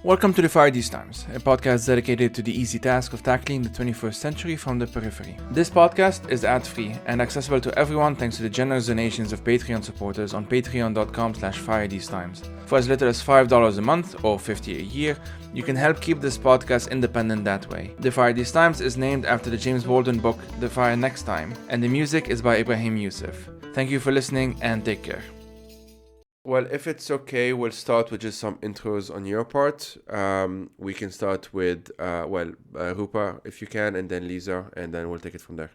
Welcome to the Fire These Times, a podcast dedicated to the easy task of tackling the 21st century from the periphery. This podcast is ad-free and accessible to everyone thanks to the generous donations of Patreon supporters on patreon.com/firethesetimes. For as little as $5 a month or $50 a year, you can help keep this podcast independent that way. The Fire These Times is named after the James Baldwin book The Fire Next Time, and the music is by Ibrahim Youssef. Thank you for listening and take care. Well, if it's okay, we'll start with just some intros on your part. We can start with, Rupa, if you can, and then Lisa, and then we'll take it from there.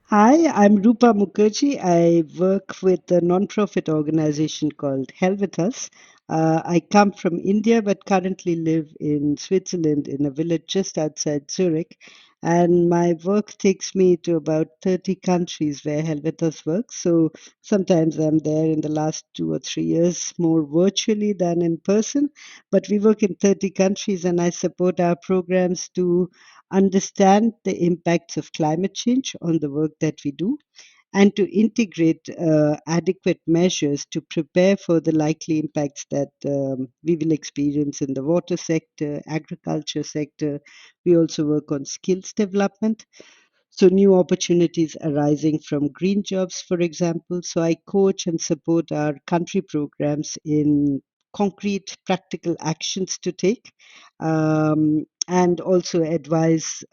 Hi, I'm Rupa Mukerji. I work with a non-profit organization called Helvetas. I come from India, but currently live in Switzerland in a village just outside Zurich. And my work takes me to about 30 countries where Helvetas works. So sometimes I'm there in the last 2 or 3 years, more virtually than in person. But we work in 30 countries, and I support our programs to understand the impacts of climate change on the work that we do, and to integrate adequate measures to prepare for the likely impacts that we will experience in the water sector, agriculture sector. We also work on skills development. So, new opportunities arising from green jobs, for example. So, I coach and support our country programs in concrete, practical actions to take, and also advise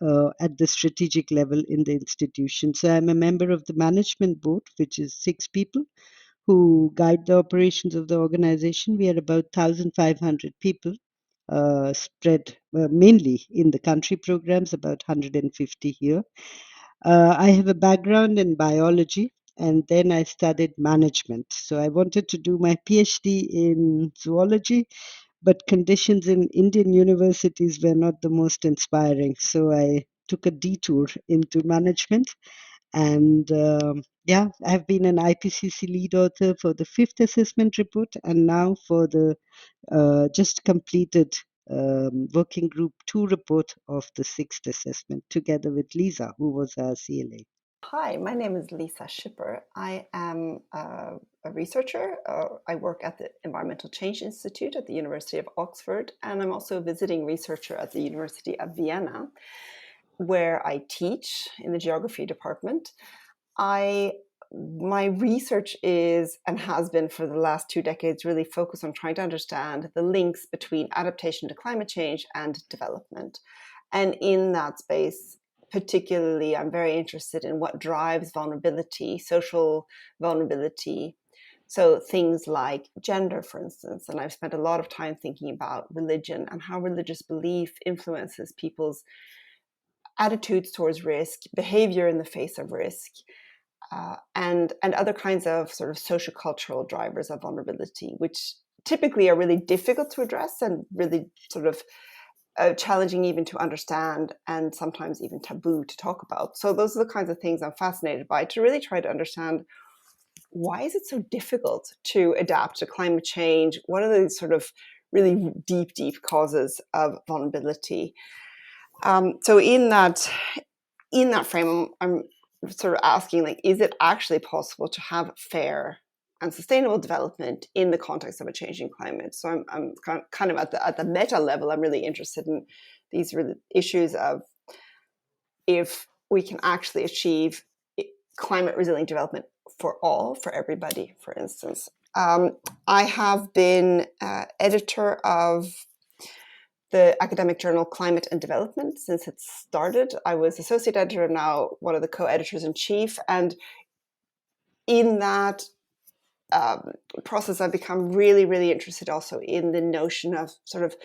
at the strategic level in the institution. So, I'm a member of the management board, which is 6 people who guide the operations of the organization. We are about 1,500 people. Spread mainly in the country programs, about 150 here. I have a background in biology, and then I studied management. So I wanted to do my PhD in zoology, but conditions in Indian universities were not the most inspiring. So I took a detour into management. And I've been an IPCC lead author for the 5th assessment report, and now for the just completed working group 2 report of the 6th assessment, together with Lisa, who was our CLA. Hi, my name is Lisa Schipper. I am a researcher. I work at the Environmental Change Institute at the University of Oxford, and I'm also a visiting researcher at the University of Vienna, where I teach in the geography department. My research is, and has been for the last 2 decades, really focused on trying to understand the links between adaptation to climate change and development. And in that space, particularly, I'm very interested in what drives vulnerability, social vulnerability. So things like gender, for instance, and I've spent a lot of time thinking about religion and how religious belief influences people's attitudes towards risk, behavior in the face of risk, and other kinds of sort of sociocultural drivers of vulnerability, which typically are really difficult to address and really sort of challenging even to understand, and sometimes even taboo to talk about. So those are the kinds of things I'm fascinated by, to really try to understand, why is it so difficult to adapt to climate change? What are the sort of really deep causes of vulnerability? So in that frame, I'm sort of asking, like, is it actually possible to have fair and sustainable development in the context of a changing climate? So I'm kind of at the meta level, I'm really interested in these issues of if we can actually achieve climate resilient development for everybody, for instance. I have been editor of the academic journal Climate and Development since it started. I was associate editor, now one of the co-editors in chief. And in that process, I've become really interested also in the notion of sort of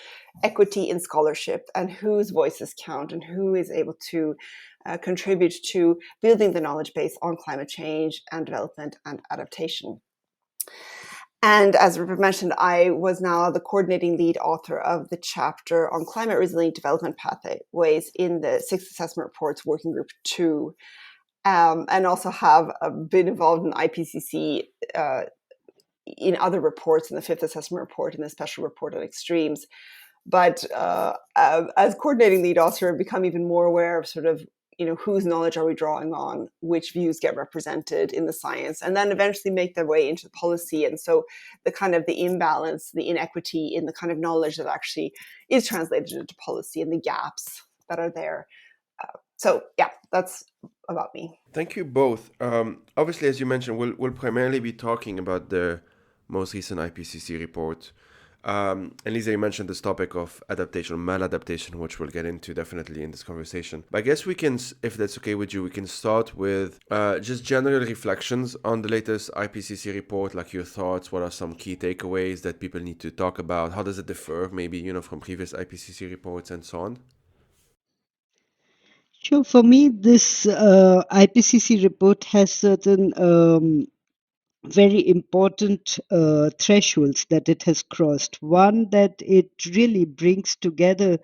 equity in scholarship and whose voices count and who is able to contribute to building the knowledge base on climate change and development and adaptation. And as Rupa mentioned, I was now the coordinating lead author of the chapter on climate resilient development pathways in the 6th assessment report's working group 2, and also have been involved in IPCC in other reports, in the 5th assessment report and the special report on extremes. But as coordinating lead author, I've become even more aware of sort of whose knowledge are we drawing on, which views get represented in the science, and then eventually make their way into the policy. And so the kind of the imbalance, the inequity in the kind of knowledge that actually is translated into policy and the gaps that are there. So yeah, that's about me. Thank you both. Obviously, as you mentioned, we'll primarily be talking about the most recent IPCC report. And Lisa, you mentioned this topic of adaptation, maladaptation, which we'll get into definitely in this conversation. But I guess we can, if that's okay with you, we can start with just general reflections on the latest IPCC report, like your thoughts. What are some key takeaways that people need to talk about? How does it differ, maybe, from previous IPCC reports and so on? Sure. For me, this IPCC report has certain very important thresholds that it has crossed. One, that it really brings together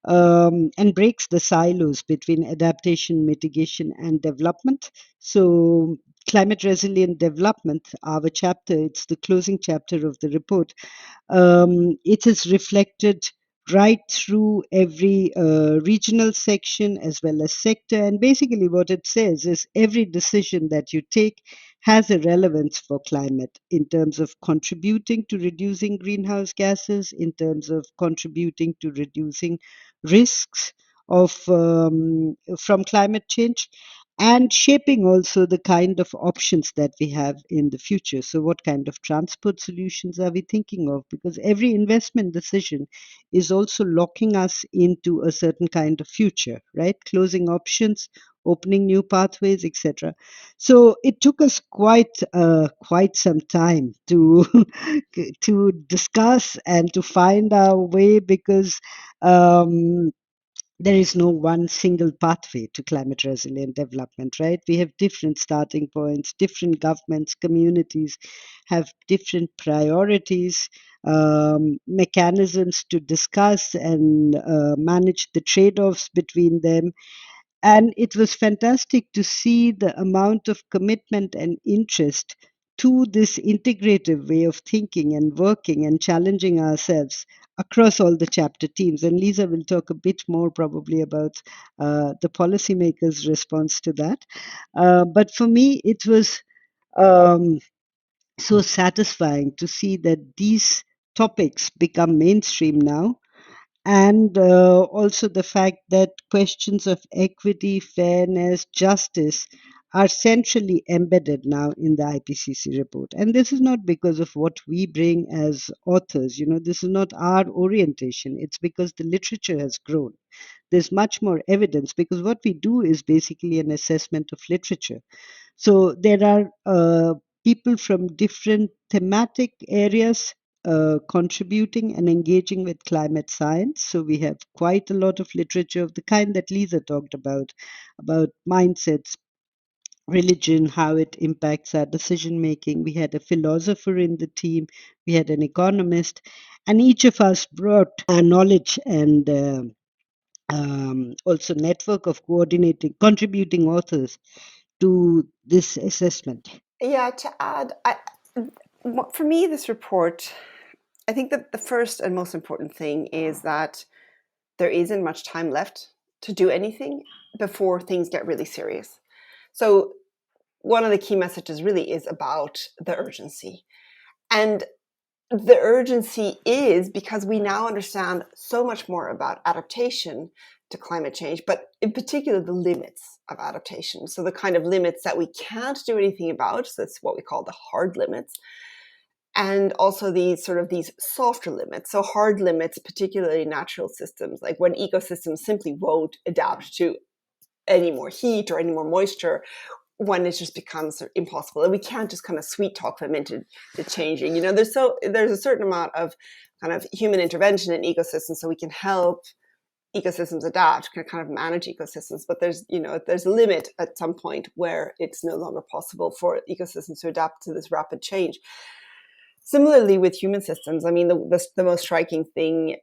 and breaks the silos between adaptation, mitigation, and development. So, climate resilient development, our chapter, it's the closing chapter of the report. It is reflected right through every regional section as well as sector. And basically, what it says is every decision that you take has a relevance for climate in terms of contributing to reducing greenhouse gases, in terms of contributing to reducing risks of from climate change, and shaping also the kind of options that we have in the future. So what kind of transport solutions are we thinking of? Because every investment decision is also locking us into a certain kind of future, right? Closing options, opening new pathways, etc. So it took us quite some time to to discuss and to find our way, because there is no one single pathway to climate resilient development, right? We have different starting points, different governments, communities have different priorities, mechanisms to discuss and manage the trade offs between them. And it was fantastic to see the amount of commitment and interest to this integrative way of thinking and working and challenging ourselves across all the chapter teams. And Lisa will talk a bit more probably about the policymakers' response to that. But for me, it was so satisfying to see that these topics become mainstream now, and also the fact that questions of equity, fairness, justice are centrally embedded now in the IPCC report. And this is not because of what we bring as authors, this is not our orientation, it's because the literature has grown. There's much more evidence, because what we do is basically an assessment of literature. So there are people from different thematic areas contributing and engaging with climate science. So we have quite a lot of literature of the kind that Lisa talked about mindsets, religion, how it impacts our decision making. We had a philosopher in the team, we had an economist, and each of us brought our knowledge and also network of contributing authors to this assessment. Yeah, to add, for me, this report, I think that the first and most important thing is that there isn't much time left to do anything before things get really serious. So one of the key messages really is about the urgency. And the urgency is because we now understand so much more about adaptation to climate change, but in particular the limits of adaptation. So the kind of limits that we can't do anything about, so that's what we call the hard limits, and also these softer limits. So hard limits, particularly natural systems, like when ecosystems simply won't adapt to any more heat or any more moisture, when it just becomes impossible. And we can't just kind of sweet talk them into changing. There's a certain amount of kind of human intervention in ecosystems, so we can help ecosystems adapt, can kind of manage ecosystems. But there's a limit at some point where it's no longer possible for ecosystems to adapt to this rapid change. Similarly with human systems, I mean, the most striking thing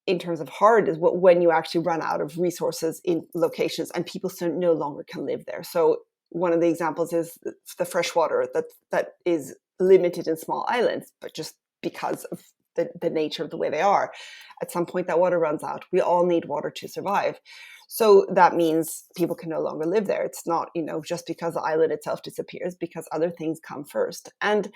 in terms of hard is when you actually run out of resources in locations and people no longer can live there. So one of the examples is the freshwater that is limited in small islands, but just because of the nature of the way they are. At some point, that water runs out. We all need water to survive. So that means people can no longer live there. It's not, just because the island itself disappears, because other things come first. And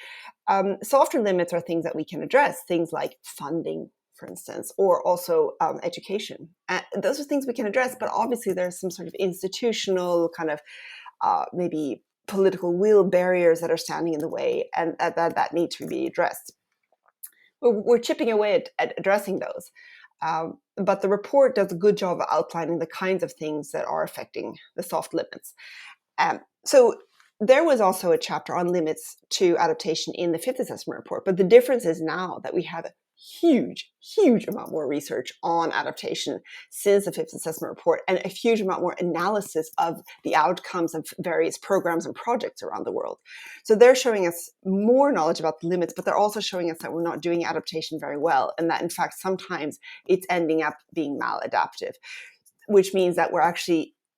softer limits are things that we can address, things like funding, for instance, or also education. And those are things we can address, but obviously there's some sort of institutional kind of maybe political will barriers that are standing in the way, and that need to be addressed. We're chipping away at addressing those. But the report does a good job of outlining the kinds of things that are affecting the soft limits. So there was also a chapter on limits to adaptation in the fifth assessment report. But the difference is now that we have a huge amount more research on adaptation since the fifth assessment report, and a huge amount more analysis of the outcomes of various programs and projects around the world. So they're showing us more knowledge about the limits, but they're also showing us that we're not doing adaptation very well, and that in fact sometimes it's ending up being maladaptive, which means that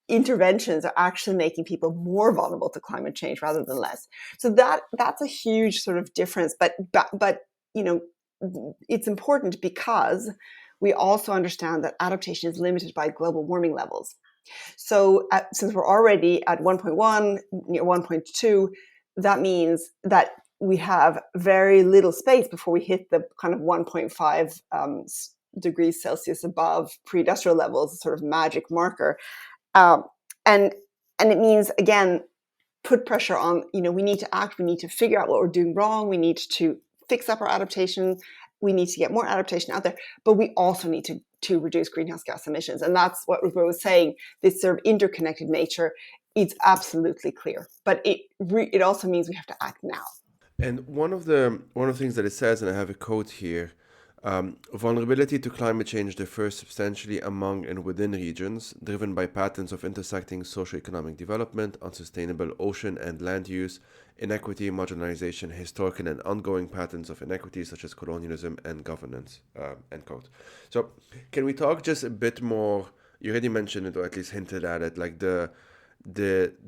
interventions are actually making people more vulnerable to climate change rather than less. So that's a huge sort of difference, but it's important because we also understand that adaptation is limited by global warming levels. So since we're already at 1.1, near 1.2, that means that we have very little space before we hit the kind of 1.5 degrees Celsius above pre-industrial levels, sort of magic marker. And it means, again, put pressure on, we need to act, we need to figure out what we're doing wrong, we need to fix up our adaptation, we need to get more adaptation out there, but we also need to reduce greenhouse gas emissions. And that's what Rupa was saying, this sort of interconnected nature, it's absolutely clear. But it also means we have to act now. And one of the things that it says, and I have a quote here, vulnerability to climate change differs substantially among and within regions, driven by patterns of intersecting socioeconomic development, unsustainable ocean and land use, inequity, marginalization, historical and ongoing patterns of inequity such as colonialism and governance, end quote. So can we talk just a bit more, you already mentioned it or at least hinted at it, like the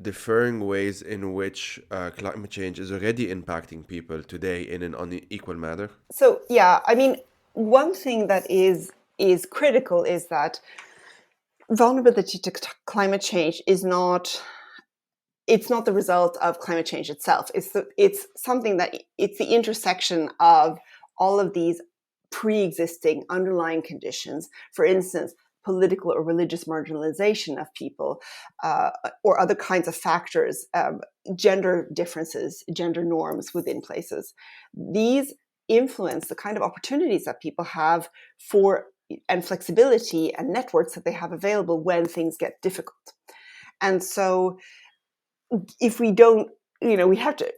differing ways in which climate change is already impacting people today in an unequal manner? So, yeah, I mean, one thing that is critical is that vulnerability to climate change is not the result of climate change itself. It's something that it's the intersection of all of these pre-existing underlying conditions. For instance, political or religious marginalization of people, or other kinds of factors, gender differences, gender norms within places. These influence the kind of opportunities that people have and flexibility and networks that they have available when things get difficult. And so if we don't, we have to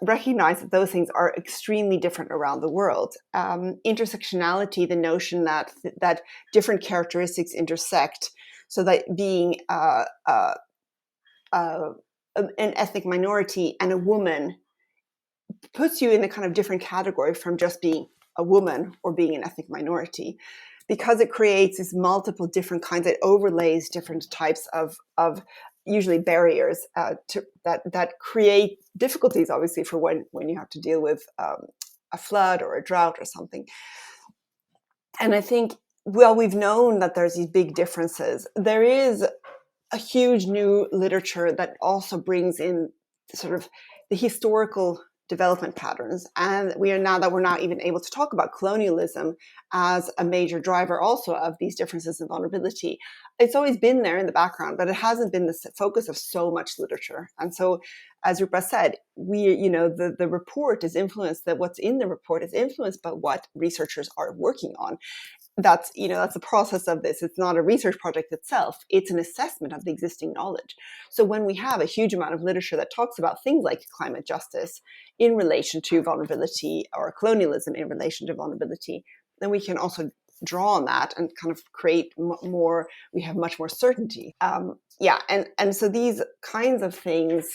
recognize that those things are extremely different around the world. Intersectionality, the notion that different characteristics intersect, so that being an ethnic minority and a woman puts you in a kind of different category from just being a woman or being an ethnic minority, because it creates these multiple different kinds, it overlays different types of usually barriers that create difficulties, obviously, for when you have to deal with a flood or a drought or something. And I think, well, we've known that there's these big differences. There is a huge new literature that also brings in sort of the historical development patterns, and we're not even able to talk about colonialism as a major driver also of these differences in vulnerability. It's always been there in the background, but it hasn't been the focus of so much literature. And so, as Rupa said, the report is influenced, that what's in the report is influenced by what researchers are working on. That's a process of this. It's not a research project itself. It's an assessment of the existing knowledge. So when we have a huge amount of literature that talks about things like climate justice in relation to vulnerability, or colonialism in relation to vulnerability, then we can also draw on that and kind of create more, we have much more certainty. And so these kinds of things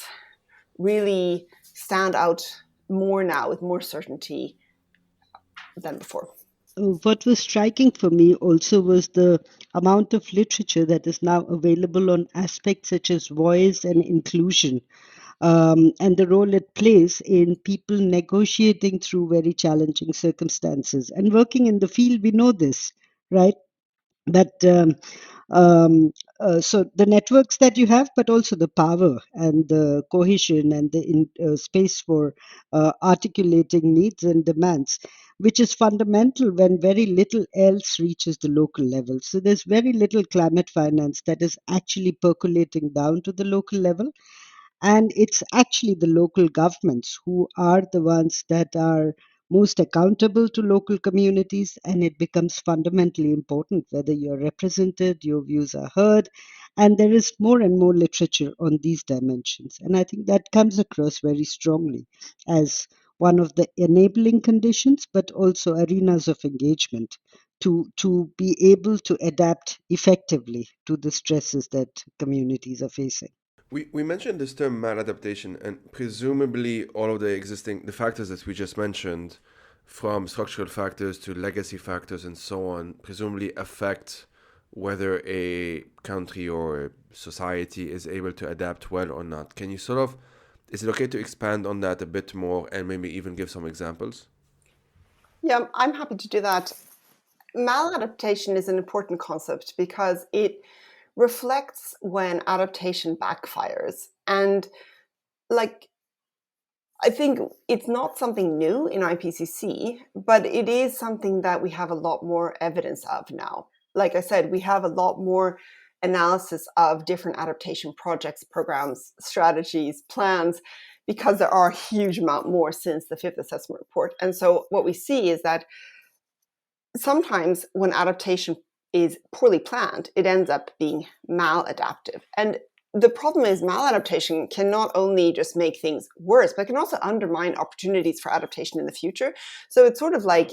really stand out more now with more certainty than before. What was striking for me also was the amount of literature that is now available on aspects such as voice and inclusion. and the role it plays in people negotiating through very challenging circumstances. And working in the field, we know this, right? That so the networks that you have, but also the power and the cohesion and the space for articulating needs and demands, which is fundamental when very little else reaches the local level. So there's very little climate finance that is actually percolating down to the local level. And it's actually the local governments who are the ones that are most accountable to local communities, and it becomes fundamentally important whether you're represented, your views are heard, and there is more and more literature on these dimensions. And I think that comes across very strongly as one of the enabling conditions, but also arenas of engagement to be able to adapt effectively to the stresses that communities are facing. We mentioned this term maladaptation, and presumably all of the factors that we just mentioned, from structural factors to legacy factors and so on, presumably affect whether a country or society is able to adapt well or not. Can you is it okay to expand on that a bit more and maybe even give some examples? Yeah, I'm happy to do that. Maladaptation is an important concept because it reflects when adaptation backfires. And I think it's not something new in IPCC, but it is something that we have a lot more evidence of now. Like I said, we have a lot more analysis of different adaptation projects, programs, strategies, plans, because there are a huge amount more since the fifth assessment report. And so what we see is that sometimes when adaptation is poorly planned, it ends up being maladaptive. And the problem is maladaptation can not only just make things worse, but can also undermine opportunities for adaptation in the future. So it's sort of like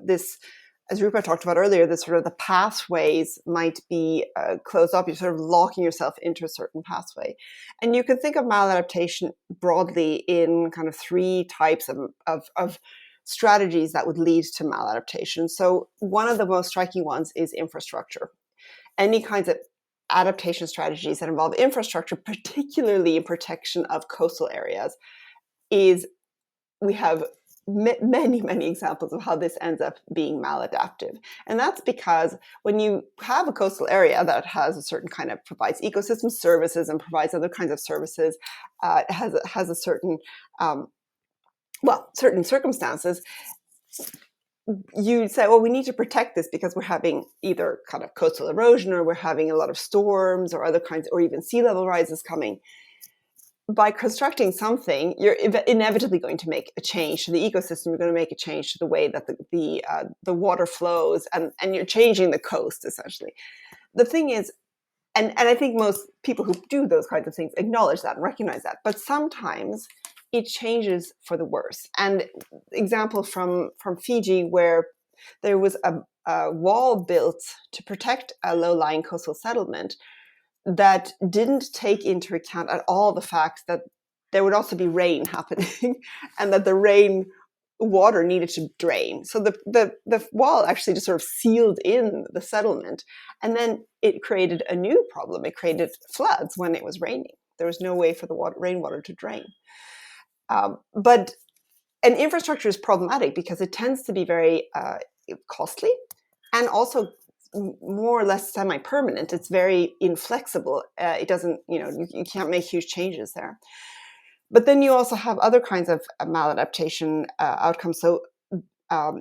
this, as Rupa talked about earlier, this sort of the pathways might be closed up. You're sort of locking yourself into a certain pathway. And you can think of maladaptation broadly in kind of three types of strategies that would lead to maladaptation. So one of the most striking ones is infrastructure. Any kinds of adaptation strategies that involve infrastructure, particularly in protection of coastal areas, we have many examples of how this ends up being maladaptive. And that's because when you have a coastal area that has a certain kind of provides ecosystem services and provides other kinds of services, has a certain certain circumstances, you say, well, we need to protect this because we're having either kind of coastal erosion, or we're having a lot of storms or other kinds, or even sea level rises coming. By constructing something, you're inevitably going to make a change to the ecosystem. You're going to make a change to the way that the water flows, and you're changing the coast, essentially. The thing is, and I think most people who do those kinds of things acknowledge that and recognize that, but sometimes it changes for the worse. And example from Fiji, where there was a wall built to protect a low-lying coastal settlement that didn't take into account at all the fact that there would also be rain happening and that the rain water needed to drain. So the wall actually just sort of sealed in the settlement, and then it created a new problem. It created floods when it was raining. There was no way for the rainwater to drain. But an infrastructure is problematic because it tends to be very costly and also more or less semi-permanent. It's very inflexible. It doesn't, you can't make huge changes there. But then you also have other kinds of maladaptation outcomes. So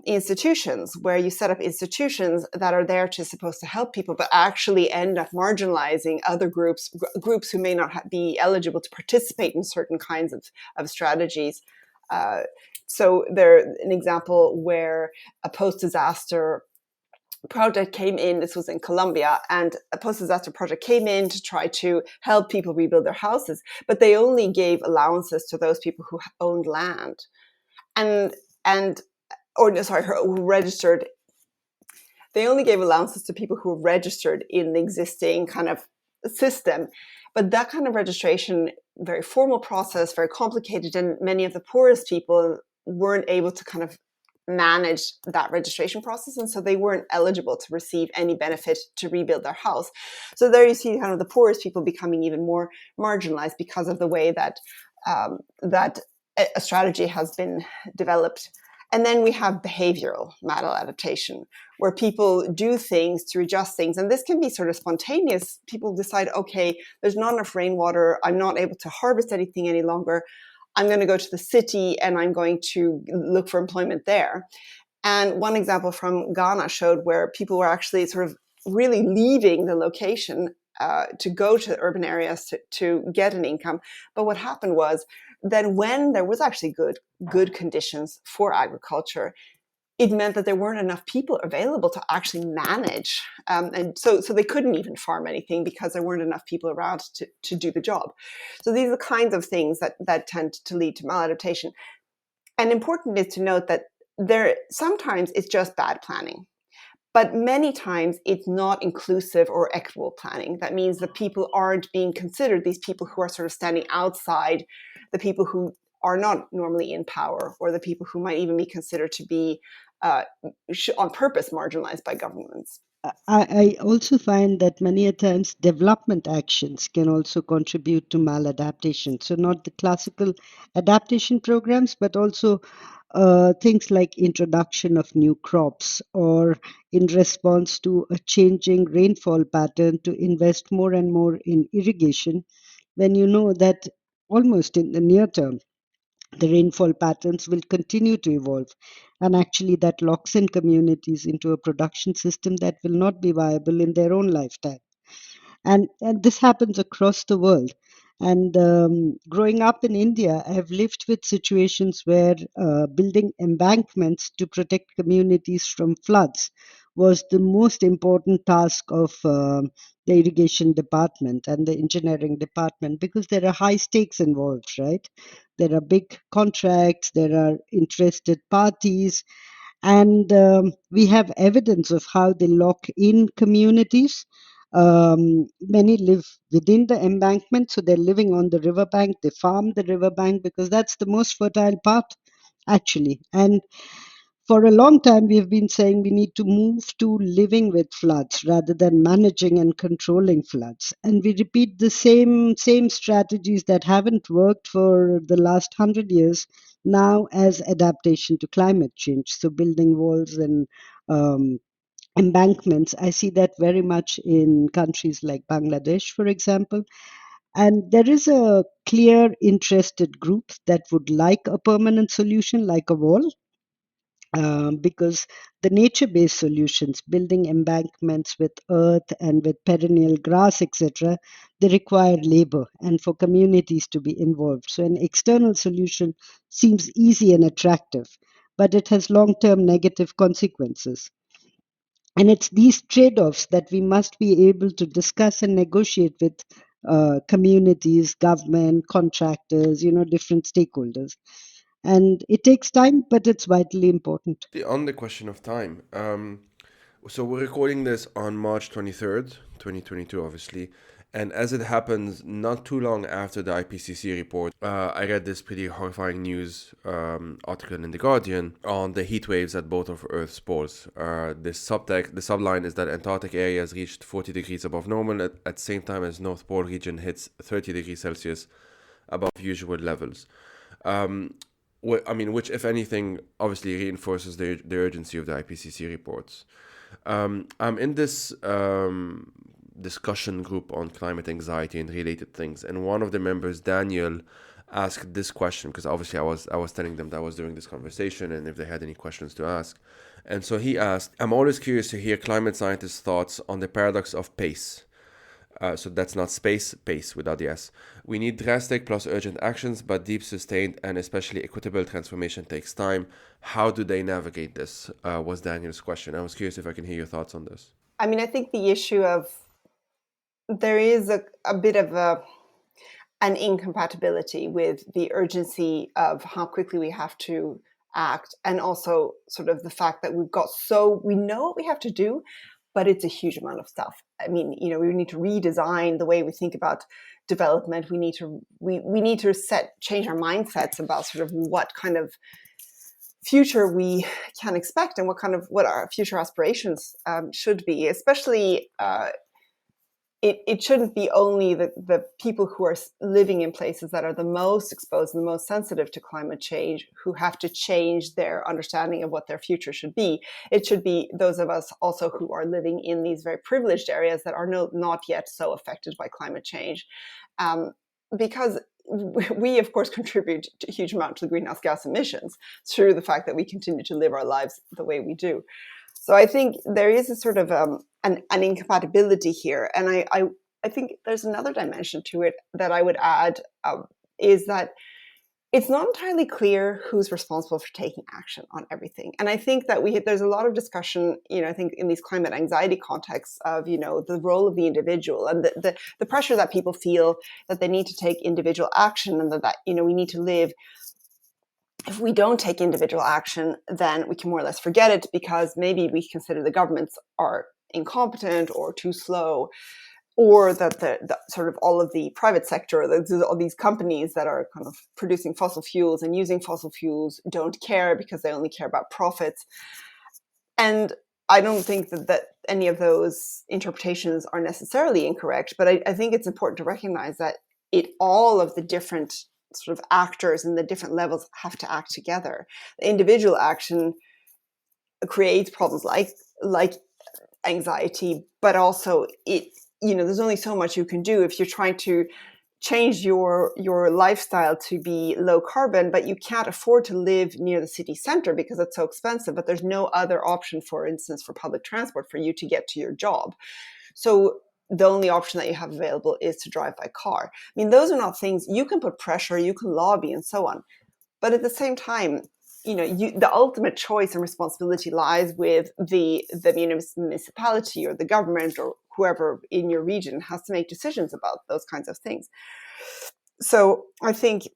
institutions, where you set up institutions that are there supposed to help people, but actually end up marginalizing other groups who may not be eligible to participate in certain kinds of strategies. So there's an example where a post-disaster project came in. This was in Colombia, and a post-disaster project came in to try to help people rebuild their houses, but they only gave allowances to those people who owned land, who registered. They only gave allowances to people who were registered in the existing kind of system. But that kind of registration, very formal process, very complicated, and many of the poorest people weren't able to kind of manage that registration process, and so they weren't eligible to receive any benefit to rebuild their house. So there you see kind of the poorest people becoming even more marginalized because of the way that that a strategy has been developed. And then we have behavioral maladaptation, where people do things to adjust things. And this can be sort of spontaneous. People decide, okay, there's not enough rainwater. I'm not able to harvest anything any longer. I'm going to go to the city and I'm going to look for employment there. And one example from Ghana showed where people were actually sort of really leaving the location to go to urban areas to get an income. But what happened was that when there was actually good conditions for agriculture, it meant that there weren't enough people available to actually manage. And so they couldn't even farm anything because there weren't enough people around to do the job. So these are the kinds of things that tend to lead to maladaptation. And important is to note that sometimes it's just bad planning. But many times it's not inclusive or equitable planning. That means that people aren't being considered, these people who are sort of standing outside, the people who are not normally in power, or the people who might even be considered to be on purpose marginalized by governments. I also find that many a times development actions can also contribute to maladaptation. So not the classical adaptation programs, but also things like introduction of new crops, or in response to a changing rainfall pattern to invest more and more in irrigation, when you know that almost in the near term the rainfall patterns will continue to evolve, and actually that locks in communities into a production system that will not be viable in their own lifetime. And this happens across the world. And growing up in India, I have lived with situations where building embankments to protect communities from floods was the most important task of the irrigation department and the engineering department, because there are high stakes involved, right? There are big contracts, there are interested parties, and we have evidence of how they lock in communities. Many live within the embankment, so they're living on the riverbank. They farm the riverbank because that's the most fertile part, actually. And for a long time, we have been saying we need to move to living with floods rather than managing and controlling floods. And we repeat the same strategies that haven't worked for the last 100 years now as adaptation to climate change. So building walls and um, embankments. I see that very much in countries like Bangladesh, for example. And there is a clear interested group that would like a permanent solution like a wall, because the nature-based solutions, building embankments with earth and with perennial grass, etc., they require labor and for communities to be involved. So an external solution seems easy and attractive, but it has long-term negative consequences. And it's these trade-offs that we must be able to discuss and negotiate with communities, government, contractors, different stakeholders. And it takes time, but it's vitally important. On the question of time, so we're recording this on March 23rd, 2022, obviously. And as it happens, not too long after the IPCC report, I read this pretty horrifying news article in The Guardian on the heat waves at both of Earth's poles. The subline is that Antarctic area has reached 40 degrees above normal at the same time as North Pole region hits 30 degrees Celsius above usual levels. Which, if anything, obviously reinforces the urgency of the IPCC reports. I'm in this discussion group on climate anxiety and related things, and one of the members, Daniel, asked this question, because obviously I was telling them that I was doing this conversation and if they had any questions to ask. And so he asked, I'm always curious to hear climate scientists' thoughts on the paradox of pace. So that's not space, pace without the S. We need drastic plus urgent actions, but deep, sustained, and especially equitable transformation takes time. How do they navigate this? Was Daniel's question. I was curious if I can hear your thoughts on this. I mean, I think the issue of there is a bit of an incompatibility with the urgency of how quickly we have to act, and also sort of the fact that we know what we have to do, but it's a huge amount of stuff. I mean, we need to redesign the way we think about development. We need to change our mindsets about sort of what kind of future we can expect and what our future aspirations should be, especially it shouldn't be only the people who are living in places that are the most exposed and the most sensitive to climate change who have to change their understanding of what their future should be. It should be those of us also who are living in these very privileged areas that are not yet so affected by climate change. Because we, of course, contribute a huge amount to the greenhouse gas emissions through the fact that we continue to live our lives the way we do. So I think there is a sort of an incompatibility here. And I think there's another dimension to it that I would add, is that it's not entirely clear who's responsible for taking action on everything. And I think that there's a lot of discussion, I think in these climate anxiety contexts of, the role of the individual and the pressure that people feel that they need to take individual action, and that we need to live. If we don't take individual action, then we can more or less forget it, because maybe we consider the governments are incompetent or too slow, or that the sort of all of the private sector, all these companies that are kind of producing fossil fuels and using fossil fuels don't care because they only care about profits. And I don't think that any of those interpretations are necessarily incorrect, but I think it's important to recognize that all of the different sort of actors and the different levels have to act together. The individual action creates problems like anxiety, but also there's only so much you can do if you're trying to change your lifestyle to be low carbon, but you can't afford to live near the city center because it's so expensive, but there's no other option, for instance, for public transport for you to get to your job. So the only option that you have available is to drive by car. I mean, those are not things you can put pressure, you can lobby and so on. But at the same time, the ultimate choice and responsibility lies with the municipality or the government or whoever in your region has to make decisions about those kinds of things. So I think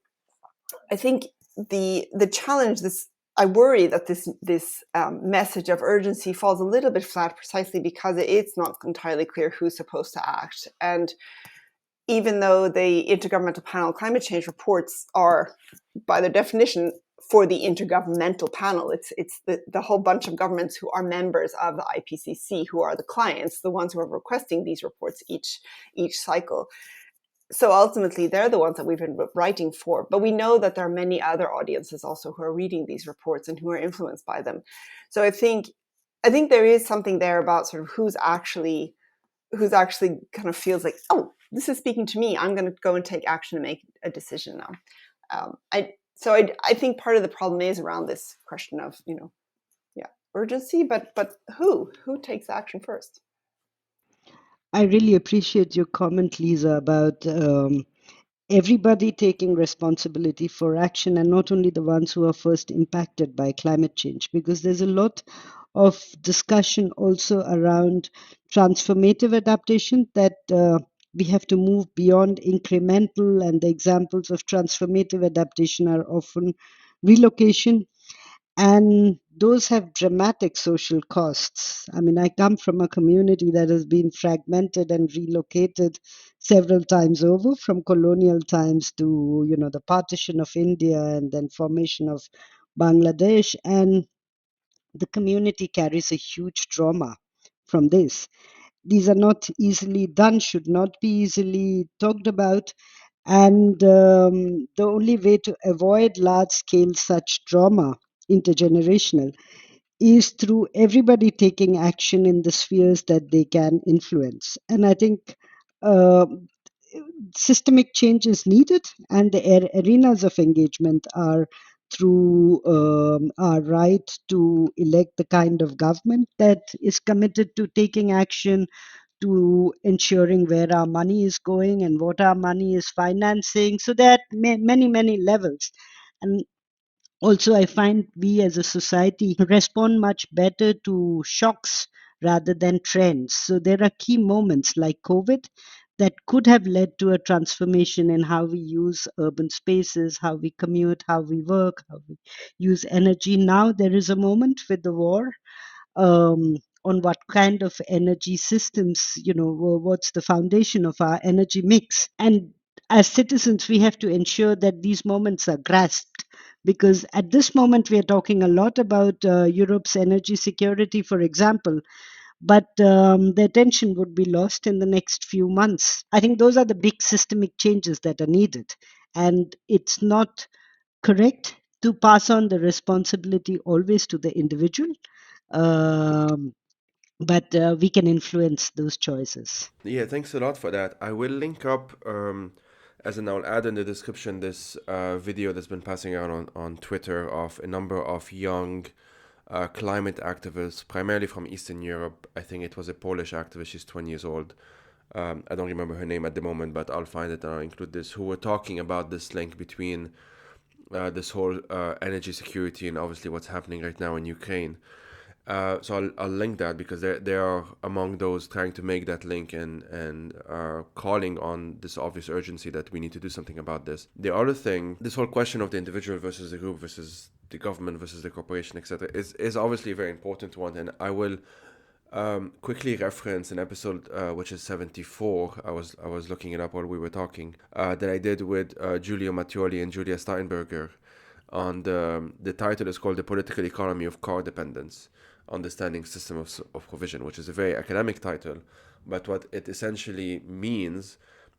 the challenge, I worry that this message of urgency falls a little bit flat, precisely because it's not entirely clear who's supposed to act. And even though the Intergovernmental Panel on Climate Change reports are, by their definition, for the Intergovernmental Panel, it's the whole bunch of governments who are members of the IPCC, who are the clients, the ones who are requesting these reports each cycle. So ultimately, they're the ones that we've been writing for. But we know that there are many other audiences also who are reading these reports and who are influenced by them. So I think there is something there about sort of who's actually kind of feels like, oh, this is speaking to me. I'm going to go and take action and make a decision now. I think part of the problem is around this question of urgency, but who takes action first? I really appreciate your comment, Lisa, about everybody taking responsibility for action, and not only the ones who are first impacted by climate change, because there's a lot of discussion also around transformative adaptation, that we have to move beyond incremental, and the examples of transformative adaptation are often relocation, and those have dramatic social costs. I mean, I come from a community that has been fragmented and relocated several times over, from colonial times to, the partition of India and then formation of Bangladesh. And the community carries a huge trauma from this. These are not easily done, should not be easily talked about. And the only way to avoid large scale such trauma, intergenerational, is through everybody taking action in the spheres that they can influence. And I think uh, systemic change is needed, and the arenas of engagement are through our right to elect the kind of government that is committed to taking action, to ensuring where our money is going and what our money is financing. So there are many, many levels. And also, I find we as a society respond much better to shocks rather than trends. So there are key moments like COVID that could have led to a transformation in how we use urban spaces, how we commute, how we work, how we use energy. Now there is a moment with the war, on what kind of energy systems, what's the foundation of our energy mix. And as citizens, we have to ensure that these moments are grasped, because at this moment we are talking a lot about Europe's energy security, for example, but the attention would be lost in the next few months. I think those are the big systemic changes that are needed. And it's not correct to pass on the responsibility always to the individual, but we can influence those choices. Yeah, thanks a lot for that. I will link up, as in I'll add in the description, this video that's been passing out on Twitter of a number of young climate activists, primarily from Eastern Europe. I think it was a Polish activist, she's 20 years old. I don't remember her name at the moment, but I'll find it and I'll include this, who were talking about this link between this whole energy security and obviously what's happening right now in Ukraine. So I'll link that because they are among those trying to make that link and are calling on this obvious urgency that we need to do something about this. The other thing, this whole question of the individual versus the group versus the government versus the corporation, etc., is obviously a very important one. And I will quickly reference an episode which is 74. I was looking it up while we were talking, that I did with Giulio Mattioli and Julia Steinberger. On the title is called "The Political Economy of Car Dependence: Understanding System of Provision," which is a very academic title, but what it essentially means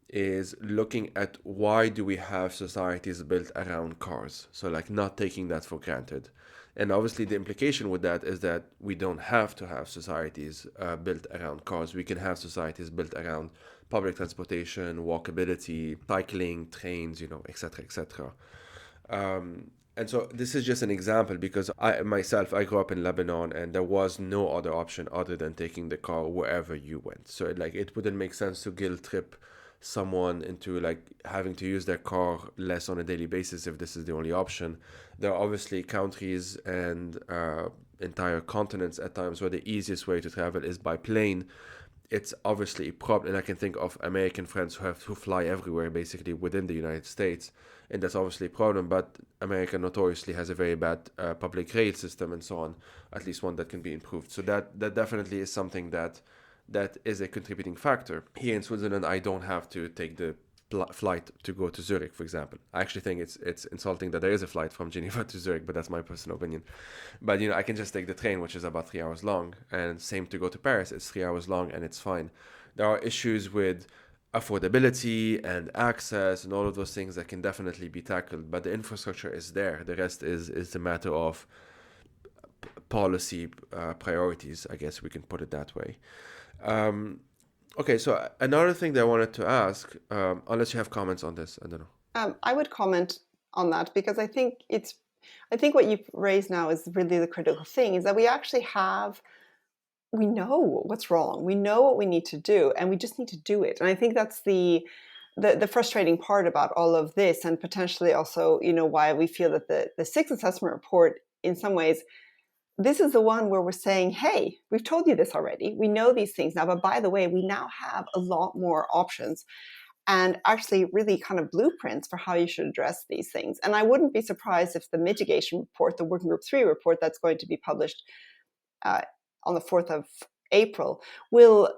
is looking at why do we have societies built around cars, so like not taking that for granted. And obviously the implication with that is that we don't have to have societies built around cars. We can have societies built around public transportation, walkability, cycling, trains, etc., etc. And so this is just an example because I grew up in Lebanon and there was no other option other than taking the car wherever you went. So it wouldn't make sense to guilt trip someone into like having to use their car less on a daily basis if this is the only option. There are obviously countries and entire continents at times where the easiest way to travel is by plane. It's obviously a problem, and I can think of American friends who fly everywhere basically within the United States, and that's obviously a problem. But America notoriously has a very bad public rail system and so on, at least one that can be improved. So that definitely is something that is a contributing factor. Here in Switzerland, I don't have to take the flight to go to Zurich, for example. I actually think it's insulting that there is a flight from Geneva to Zurich, but that's my personal opinion. But I can just take the train, which is about 3 hours long, and same to go to Paris. It's 3 hours long and it's fine. There are issues with affordability and access and all of those things that can definitely be tackled, but the infrastructure is there. The rest is a matter of policy priorities, I guess we can put it that way. Okay, so another thing that I wanted to ask, unless you have comments on this, I don't know. I would comment on that because I think what you've raised now is really the critical thing, is that we know what's wrong, we know what we need to do, and we just need to do it. And I think that's the frustrating part about all of this, and potentially also, why we feel that the sixth assessment report, in some ways, this is the one where we're saying, hey, we've told you this already. We know these things now, but by the way, we now have a lot more options and actually really kind of blueprints for how you should address these things. And I wouldn't be surprised if the mitigation report, the Working Group 3 report that's going to be published on the 4th of April, will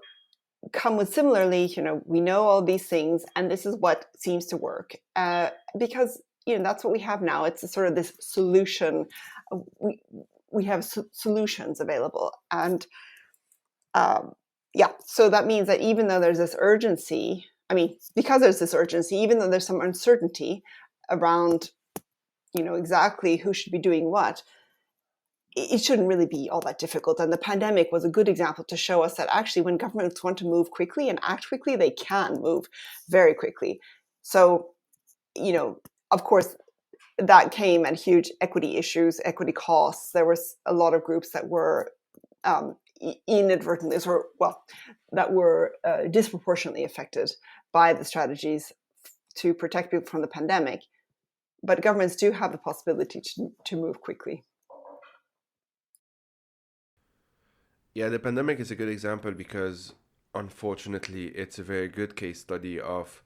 come with similarly, we know all these things and this is what seems to work. Because, that's what we have now. It's a sort of this solution. We have solutions available. And so that means that even though there's this urgency, because there's this urgency, even though there's some uncertainty around, exactly who should be doing what, it shouldn't really be all that difficult. And the pandemic was a good example to show us that actually when governments want to move quickly and act quickly, they can move very quickly. So, of course, that came at huge equity issues, equity costs. There was a lot of groups that were inadvertently, that were disproportionately affected by the strategies to protect people from the pandemic. But governments do have the possibility to move quickly. Yeah, the pandemic is a good example because, unfortunately, it's a very good case study of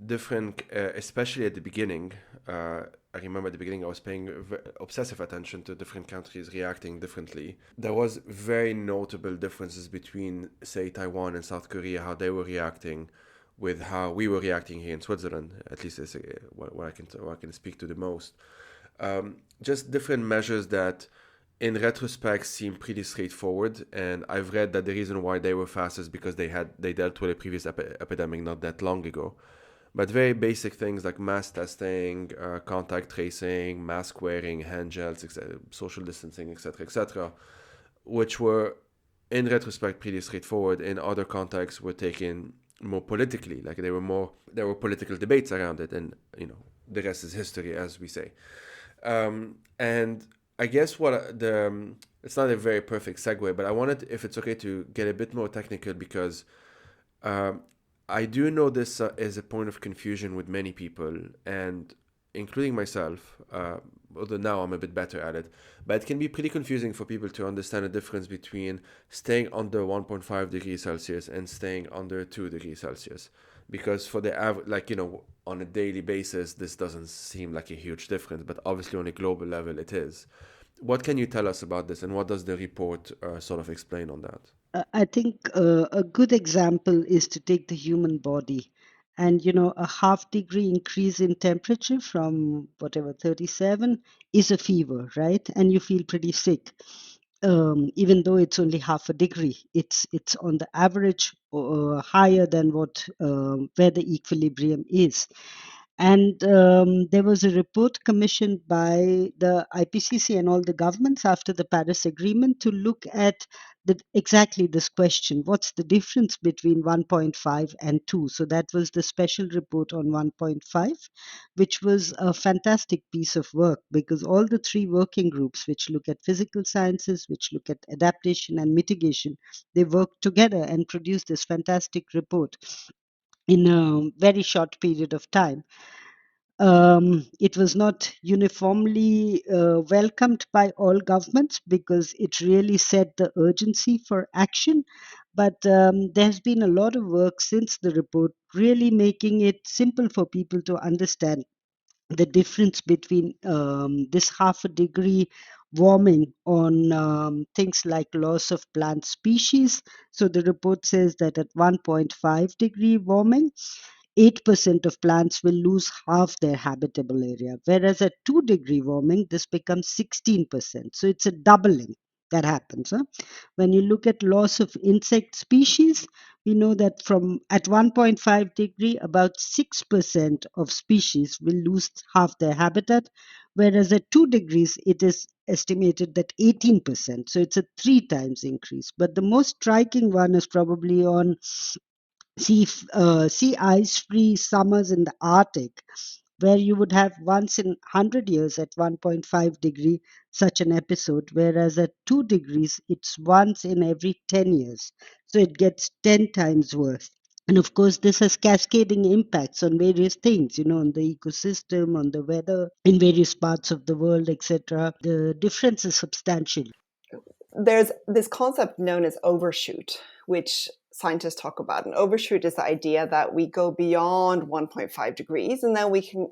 different, especially at the beginning. I remember at the beginning I was paying obsessive attention to different countries reacting differently. There was very notable differences between, say, Taiwan and South Korea, how they were reacting with how we were reacting here in Switzerland, at least is what I can speak to the most. Just different measures that in retrospect seem pretty straightforward. And I've read that the reason why they were fast is because they dealt with a previous epidemic not that long ago. But very basic things like mass testing, contact tracing, mask wearing, hand gels, social distancing, etc., which were, in retrospect, pretty straightforward. In other contexts, were taken more politically. Like there were political debates around it, and the rest is history, as we say. And I guess it's not a very perfect segue, but I wanted, if it's okay, to get a bit more technical because. I do know this is a point of confusion with many people, and including myself, although now I'm a bit better at it. But it can be pretty confusing for people to understand the difference between staying under 1.5 degrees Celsius and staying under 2 degrees Celsius. Because for the average, on a daily basis, this doesn't seem like a huge difference, but obviously on a global level it is. What can you tell us about this, and what does the report sort of explain on that? I think a good example is to take the human body. And, a half-degree increase in temperature from whatever, 37 is a fever, right? And you feel pretty sick. Even though it's only half a degree, it's on the average higher than what where the equilibrium is. And there was a report commissioned by the IPCC and all the governments after the Paris Agreement to look at exactly this question. What's the difference between 1.5 and 2? So that was the special report on 1.5, which was a fantastic piece of work because all the three working groups, which look at physical sciences, which look at adaptation and mitigation, they worked together and produced this fantastic report in a very short period of time. It was not uniformly welcomed by all governments because it really set the urgency for action. But there's been a lot of work since the report, really making it simple for people to understand the difference between this half a degree warming on things like loss of plant species. So the report says that at 1.5 degree warming, 8% of plants will lose half their habitable area, whereas at 2 degree warming, this becomes 16%. So it's a doubling that happens. Huh? When you look at loss of insect species, we know that from at 1.5 degree, about 6% of species will lose half their habitat, whereas at 2 degrees, it is estimated that 18%. So it's a 3 times increase. But the most striking one is probably on sea ice-free summers in the Arctic, where you would have once in 100 years at 1.5 degree such an episode, whereas at 2 degrees, it's once in every 10 years. So it gets 10 times worse. And of course, this has cascading impacts on various things, on the ecosystem, on the weather in various parts of the world, etc. The difference is substantial. There's this concept known as overshoot, which scientists talk about. And overshoot is the idea that we go beyond 1.5 degrees and then we can,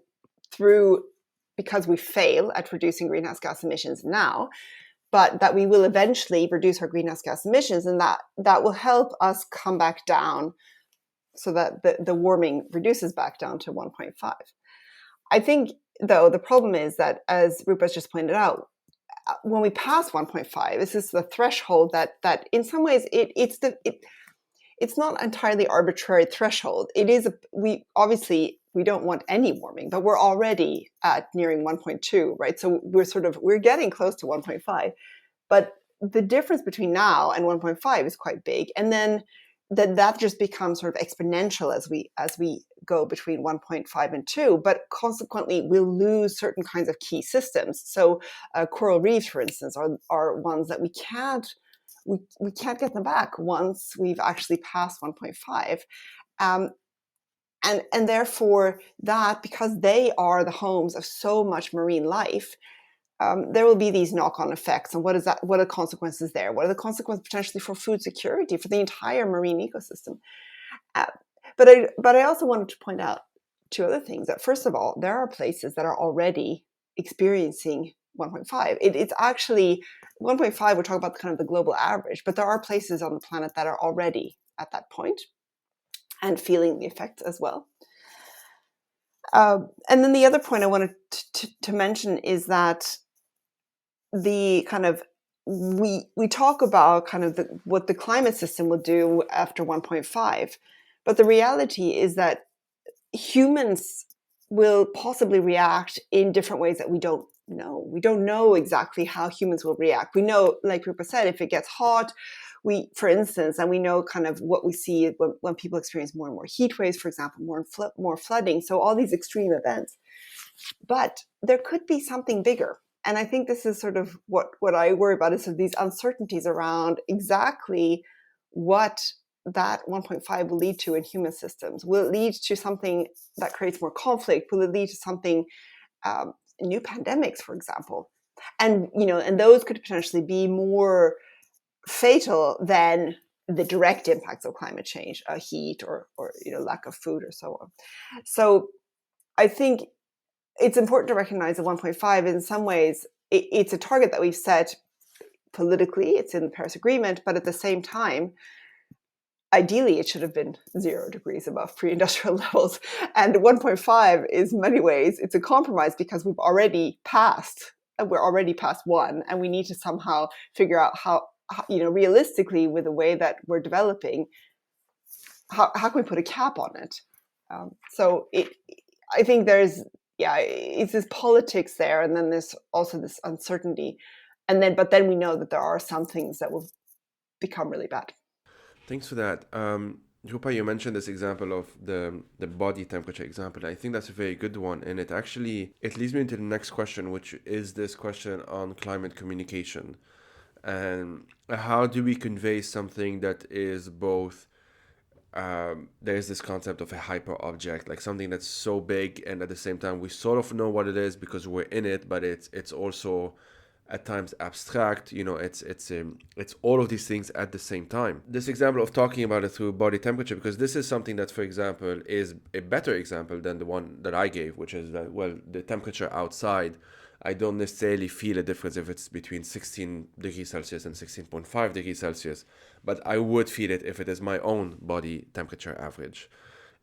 because we fail at reducing greenhouse gas emissions now, but that we will eventually reduce our greenhouse gas emissions, and that will help us come back down so that the warming reduces back down to 1.5. I think, though, the problem is that, as Rupa's just pointed out, when we pass 1.5, this is the threshold that in some ways it's not entirely arbitrary threshold. It is we don't want any warming, but we're already at nearing 1.2, right? So we're getting close to 1.5, but the difference between now and 1.5 is quite big, and then that just becomes sort of exponential as we go between 1.5 and 2, but consequently we'll lose certain kinds of key systems. So coral reefs, for instance, are ones that we can't get them back once we've actually passed 1.5. And therefore that, because they are the homes of so much marine life, there will be these knock-on effects. And what are the consequences there? What are the consequences potentially for food security, for the entire marine ecosystem? But I also wanted to point out two other things. That first of all, there are places that are already experiencing 1.5. It's actually 1.5. We're talking about kind of the global average, but there are places on the planet that are already at that point and feeling the effects as well. And then the other point I wanted to mention is that the kind of we talk about kind of what the climate system will do after 1.5, but the reality is that humans will possibly react in different ways that we don't know. We don't know exactly how humans will react. We know, like Rupa said, if it gets hot, for instance, and we know kind of what we see when people experience more and more heat waves, for example, more flooding. So all these extreme events. But there could be something bigger. And I think this is sort of what I worry about, is sort of these uncertainties around exactly what that 1.5 will lead to in human systems. Will it lead to something that creates more conflict? Will it lead to something, new pandemics, for example? And, and those could potentially be more fatal than the direct impacts of climate change, heat or lack of food or so on. So I think it's important to recognize that 1.5, in some ways, it's a target that we've set politically. It's in the Paris Agreement, but at the same time, ideally, it should have been 0 degrees above pre-industrial levels. And 1.5 is, in many ways, it's a compromise because we're already past 1, and we need to somehow figure out how realistically, with the way that we're developing, how can we put a cap on it? I think it's this politics there, and then there's also this uncertainty, but then we know that there are some things that will become really bad. Thanks for that. Rupa, you mentioned this example of the body temperature example. I think that's a very good one, and it leads me into the next question, which is this question on climate communication. And how do we convey something that is both there's this concept of a hyper object, like something that's so big, and at the same time we sort of know what it is because we're in it, but it's also at times abstract. It's all of these things at the same time. This example of talking about it through body temperature, because this is something that, for example, is a better example than the one that I gave, which is that, well, the temperature outside, I don't necessarily feel a difference if it's between 16 degrees Celsius and 16.5 degrees Celsius, but I would feel it if it is my own body temperature average.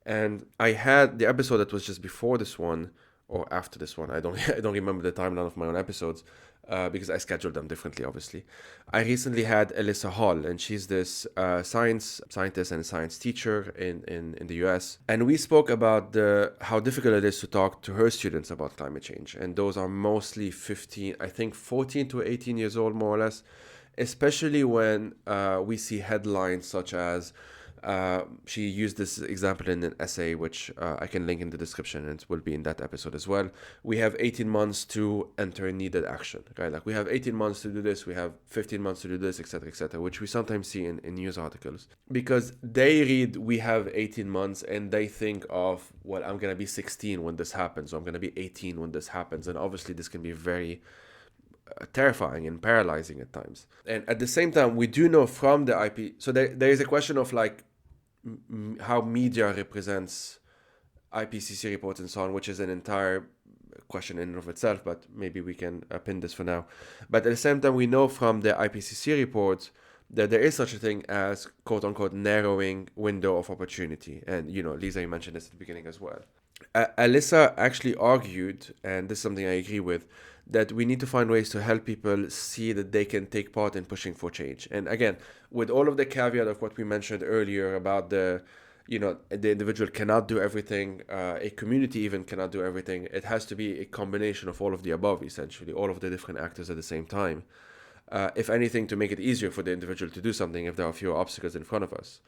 And I had the episode that was just before this one, or after this one, I don't remember the timeline of my own episodes, because I scheduled them differently, obviously. I recently had Alyssa Hall, and she's this scientist and science teacher in the US. And we spoke about how difficult it is to talk to her students about climate change. And those are mostly 14 to 18 years old, more or less, especially when we see headlines such as, she used this example in an essay, which I can link in the description, and it will be in that episode as well. We have 18 months to enter needed action, right? Like we have 18 months to do this, we have 15 months to do this, etc., which we sometimes see in news articles. Because they read, we have 18 months, and they think of, well, I'm going to be 16 when this happens, or I'm going to be 18 when this happens. And obviously this can be very terrifying and paralyzing at times. And at the same time, we do know from the IP, so there is a question of like how media represents IPCC reports and so on, which is an entire question in and of itself, but maybe we can pin this for now. But at the same time, we know from the IPCC reports that there is such a thing as quote-unquote narrowing window of opportunity. And, Lisa, you mentioned this at the beginning as well. Alyssa actually argued, and this is something I agree with, that we need to find ways to help people see that they can take part in pushing for change. And again, with all of the caveat of what we mentioned earlier about the individual cannot do everything, a community even cannot do everything. It has to be a combination of all of the above, essentially, all of the different actors at the same time. If anything, to make it easier for the individual to do something if there are fewer obstacles in front of us.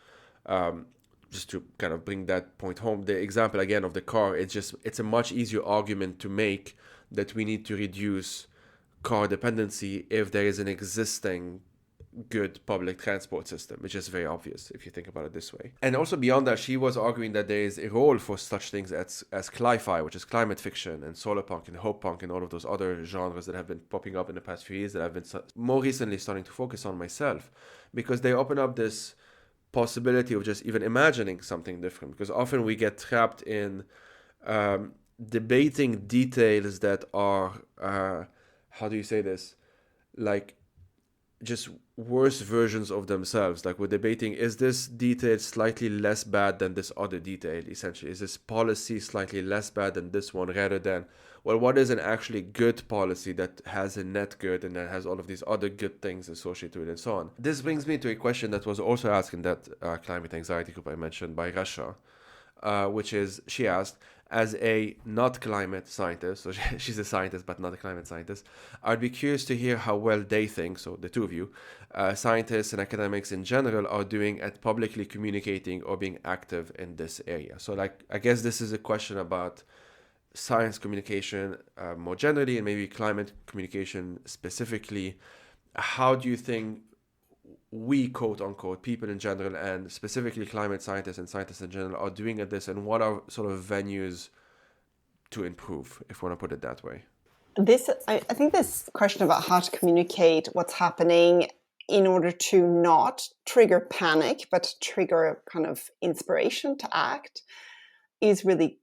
Just to kind of bring that point home, the example again of the car, it's a much easier argument to make that we need to reduce car dependency if there is an existing good public transport system, which is very obvious if you think about it this way. And also beyond that, she was arguing that there is a role for such things as cli-fi, which is climate fiction, and solar punk and hope punk and all of those other genres that have been popping up in the past few years that I've been more recently starting to focus on myself, because they open up this possibility of just even imagining something different, because often we get trapped in debating details that are how do you say this, like just worse versions of themselves. Like we're debating, is this detail slightly less bad than this other detail, essentially? Is this policy slightly less bad than this one, rather than, well, what is an actually good policy that has a net good and that has all of these other good things associated with it and so on? This brings me to a question that was also asked in that climate anxiety group I mentioned by Russia, which is, she asked, as a not climate scientist, so she's a scientist but not a climate scientist, I'd be curious to hear how well they think, so the two of you, scientists and academics in general, are doing at publicly communicating or being active in this area. So like, I guess this is a question about science communication more generally, and maybe climate communication specifically. How do you think we, quote unquote, people in general, and specifically climate scientists and scientists in general, are doing at this, and what are sort of venues to improve, if we want to put it that way? I think this question about how to communicate what's happening in order to not trigger panic, but to trigger kind of inspiration to act is really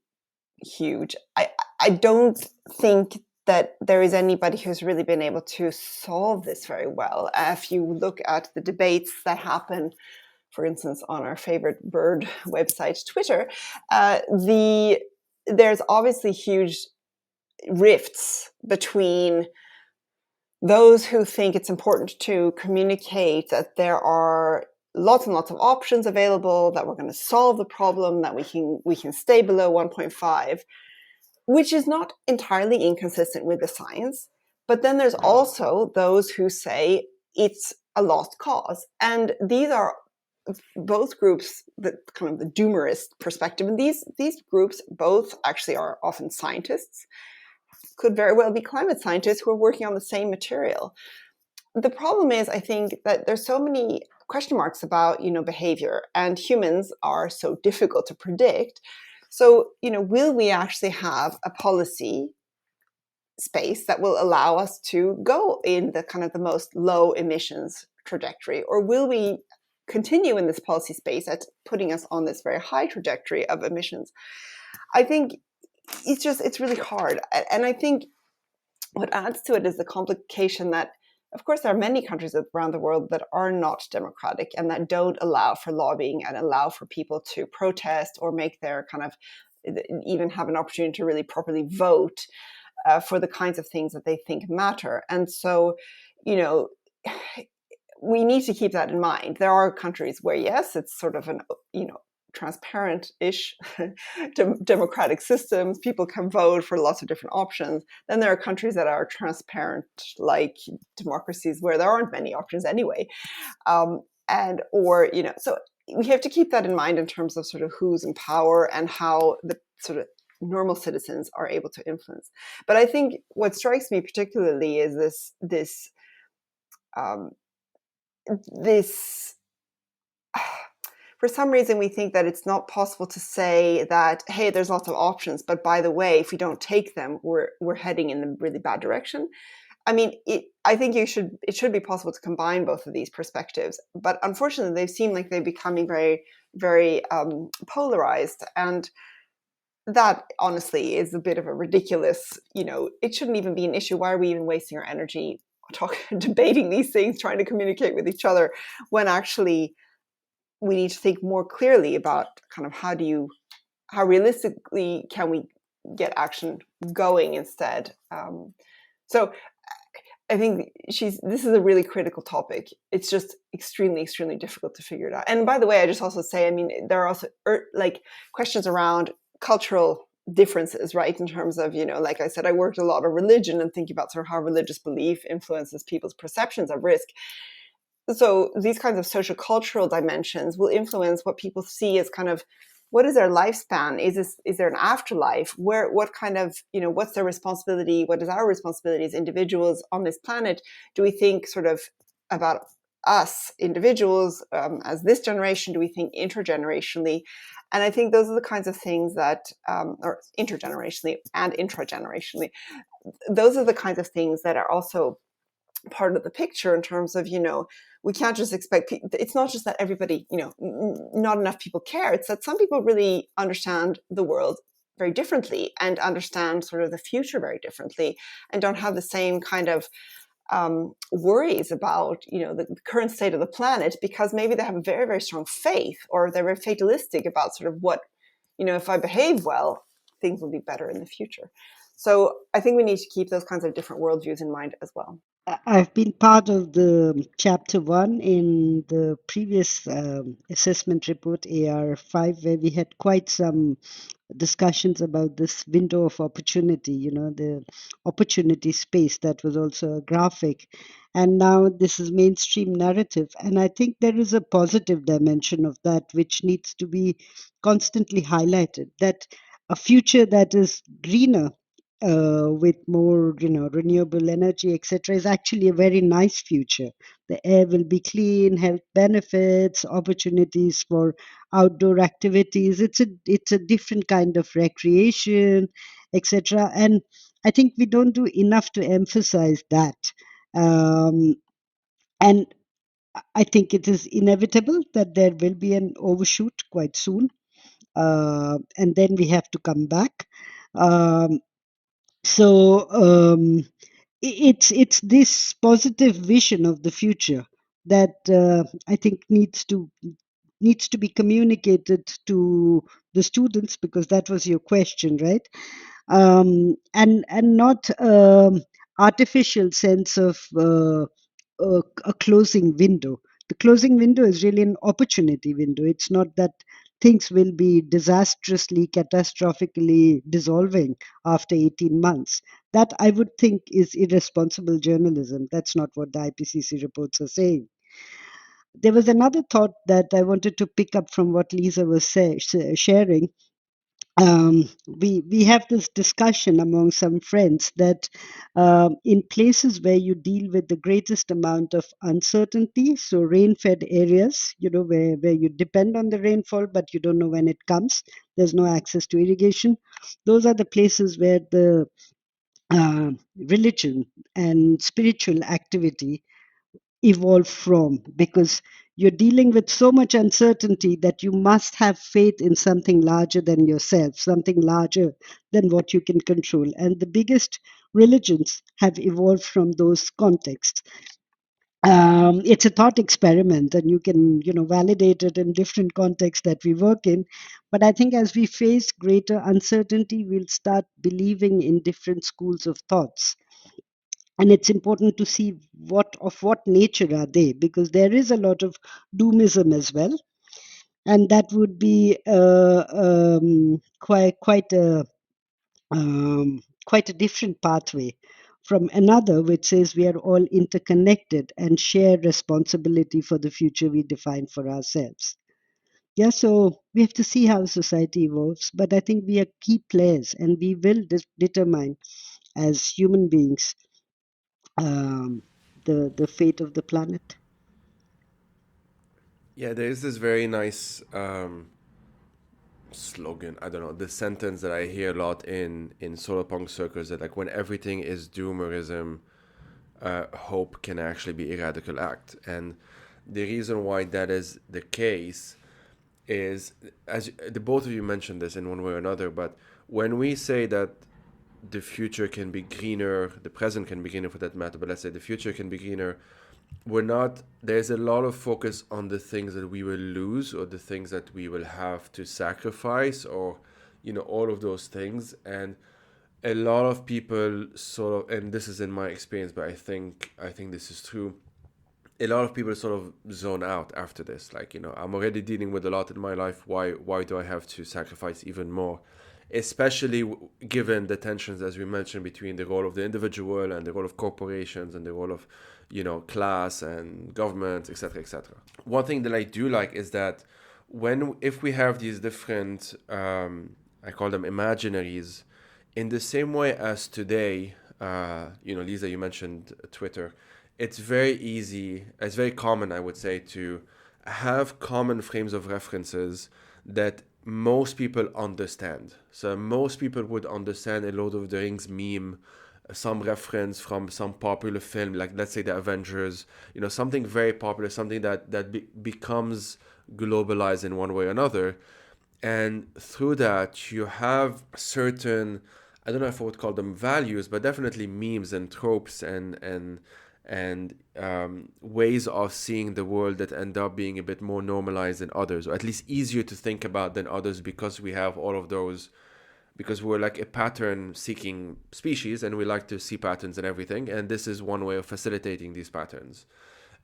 huge. I don't think that there is anybody who's really been able to solve this very well. If you look at the debates that happen, for instance, on our favorite bird website, Twitter, there's obviously huge rifts between those who think it's important to communicate that there are lots and lots of options available, that we're going to solve the problem, that we can stay below 1.5, which is not entirely inconsistent with the science. But then there's also those who say it's a lost cause. And these are both groups, the kind of the doomerist perspective. And these groups both actually are often scientists, could very well be climate scientists who are working on the same material. The problem is, I think, that there's so many question marks about, behavior, and humans are so difficult to predict. So, will we actually have a policy space that will allow us to go in the kind of the most low emissions trajectory? Or will we continue in this policy space at putting us on this very high trajectory of emissions? I think it's really hard. And I think what adds to it is the complication that, of course, there are many countries around the world that are not democratic and that don't allow for lobbying and allow for people to protest or make their kind of, even have an opportunity to really properly vote for the kinds of things that they think matter. And so, we need to keep that in mind. There are countries where, yes, it's sort of an, transparent-ish democratic systems. People can vote for lots of different options. Then there are countries that are transparent, like democracies, where there aren't many options anyway. So we have to keep that in mind in terms of sort of who's in power and how the sort of normal citizens are able to influence. But I think what strikes me particularly is this for some reason, we think that it's not possible to say that, hey, there's lots of options, but by the way, if we don't take them, we're heading in the really bad direction. I mean, I think it should be possible to combine both of these perspectives, but unfortunately, they seem like they're becoming very, very polarized, and that honestly is a bit of a ridiculous. It shouldn't even be an issue. Why are we even wasting our energy debating these things, trying to communicate with each other, when actually we need to think more clearly about kind of how realistically can we get action going instead. So I think this is a really critical topic. It's just extremely, extremely difficult to figure it out. And by the way, I just also say, I mean, there are also like questions around cultural differences, right? In terms of, like I said, I worked a lot on religion and thinking about sort of how religious belief influences people's perceptions of risk. So these kinds of social cultural dimensions will influence what people see as kind of, what is their lifespan? Is there an afterlife? What kind of, what's their responsibility? What is our responsibility as individuals on this planet? Do we think sort of about us individuals as this generation? Do we think intergenerationally? And I think those are the kinds of things that, or intergenerationally and intragenerationally, those are the kinds of things that are also part of the picture in terms of, we can't just expect, it's not just that everybody, not enough people care. It's that some people really understand the world very differently and understand sort of the future very differently and don't have the same kind of worries about the current state of the planet, because maybe they have a very, very strong faith, or they're very fatalistic about sort of what, if I behave well, things will be better in the future. So I think we need to keep those kinds of different worldviews in mind as well. I've been part of the chapter 1 in the previous assessment report, AR5, where we had quite some discussions about this window of opportunity, the opportunity space. That was also a graphic. And now this is mainstream narrative. And I think there is a positive dimension of that, which needs to be constantly highlighted, that a future that is greener, with more, renewable energy, etc., is actually a very nice future. The air will be clean, health benefits, opportunities for outdoor activities. It's a different kind of recreation, etc. And I think we don't do enough to emphasize that. And I think it is inevitable that there will be an overshoot quite soon, and then we have to come back. Um, so it's this positive vision of the future that I think needs to be communicated to the students, because that was your question, right? And not artificial sense of a closing window. The closing window is really an opportunity window. It's not that things will be disastrously, catastrophically dissolving after 18 months. That, I would think, is irresponsible journalism. That's not what the IPCC reports are saying. There was another thought that I wanted to pick up from what Lisa was sharing. We have this discussion among some friends that in places where you deal with the greatest amount of uncertainty, so rain-fed areas, where you depend on the rainfall, but you don't know when it comes, there's no access to irrigation, those are the places where the religion and spiritual activity evolve from, because you're dealing with so much uncertainty that you must have faith in something larger than yourself, something larger than what you can control. And the biggest religions have evolved from those contexts. It's a thought experiment, and you can, validate it in different contexts that we work in. But I think as we face greater uncertainty, we'll start believing in different schools of thoughts. And it's important to see of what nature are they, because there is a lot of doomism as well, and that would be quite a different pathway from another which says we are all interconnected and share responsibility for the future we define for ourselves. Yeah, so we have to see how society evolves, but I think we are key players, and we will determine as human beings the fate of the planet. Yeah, there is this very nice slogan, I don't know, the sentence that I hear a lot in solar punk circles, that like when everything is doomerism, hope can actually be a radical act. And the reason why that is the case is, as the both of you mentioned this in one way or another, but when we say that the future can be greener, the present can be greener for that matter, but let's say the future can be greener, there's a lot of focus on the things that we will lose, or the things that we will have to sacrifice, or all of those things. And a lot of people sort of, and this is in my experience, but I think this is true, a lot of people sort of zone out after this. Like, I'm already dealing with a lot in my life. Why do I have to sacrifice even more? Especially given the tensions, as we mentioned, between the role of the individual and the role of corporations and the role of, class and government, etc., etc. One thing that I do like is that if we have these different, I call them imaginaries, in the same way as today, Lisa, you mentioned Twitter. It's very common, I would say, to have common frames of references that most people understand. So most people would understand a Lord of the Rings meme, some reference from some popular film, like let's say the Avengers, something very popular, something that becomes globalized in one way or another. And through that, you have certain, I don't know if I would call them values, but definitely memes and tropes and and ways of seeing the world that end up being a bit more normalized than others, or at least easier to think about than others, because we have all of those, because we're like a pattern seeking species and we like to see patterns in everything, and this is one way of facilitating these patterns.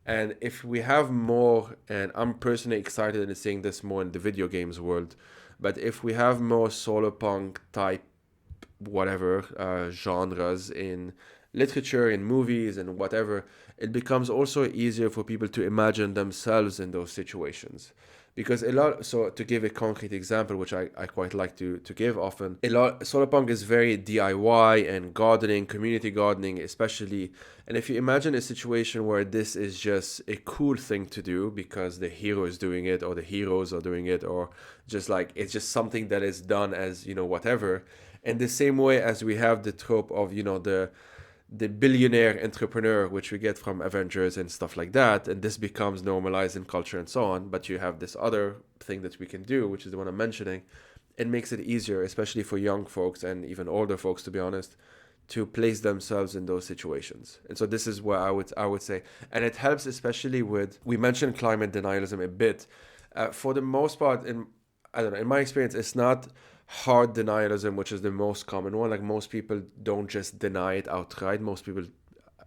And if we have more, and I'm personally excited in seeing this more in the video games world, but if we have more solar punk type whatever genres in literature, in movies, and whatever, it becomes also easier for people to imagine themselves in those situations. Because a lot, so to give a concrete example, which I quite like to give often, a lot, solar punk is very DIY and gardening, community gardening especially. And if you imagine a situation where this is just a cool thing to do because the hero is doing it, or the heroes are doing it, or just like it's just something that is done as, whatever. In the same way as we have the trope of, the billionaire entrepreneur, which we get from Avengers and stuff like that, and this becomes normalized in culture and so on, but you have this other thing that we can do, which is the one I'm mentioning. It makes it easier, especially for young folks and even older folks, to be honest, to place themselves in those situations. And so this is where I would say, and it helps especially with, we mentioned climate denialism a bit. For the most part, in my experience, it's not hard denialism, which is the most common one. Like, most people don't just deny it outright. Most people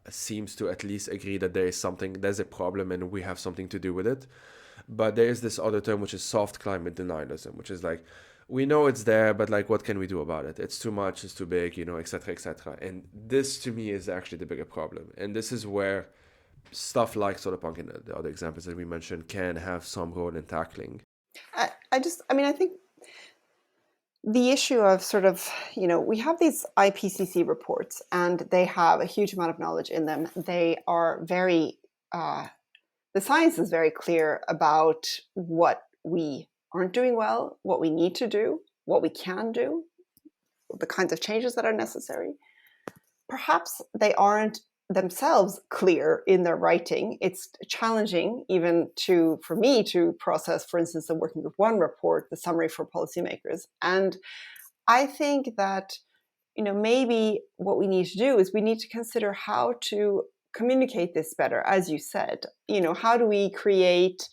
seems to at least agree that there's a problem and we have something to do with it. But there is this other term, which is soft climate denialism, which is like, we know it's there, but like, what can we do about it? It's too much, it's too big, etc., etc. And this, to me, is actually the bigger problem. And this is where stuff like solar punk and the other examples that we mentioned can have some role in tackling. I think the issue of sort of, we have these IPCC reports and they have a huge amount of knowledge in them. They are very, the science is very clear about what we aren't doing well, what we need to do, what we can do, the kinds of changes that are necessary. Perhaps they aren't themselves clear in their writing. It's challenging even for me to process, for instance, the working group 1 report, the summary for policymakers. And I think that, maybe what we need to do is we need to consider how to communicate this better. As you said, how do we create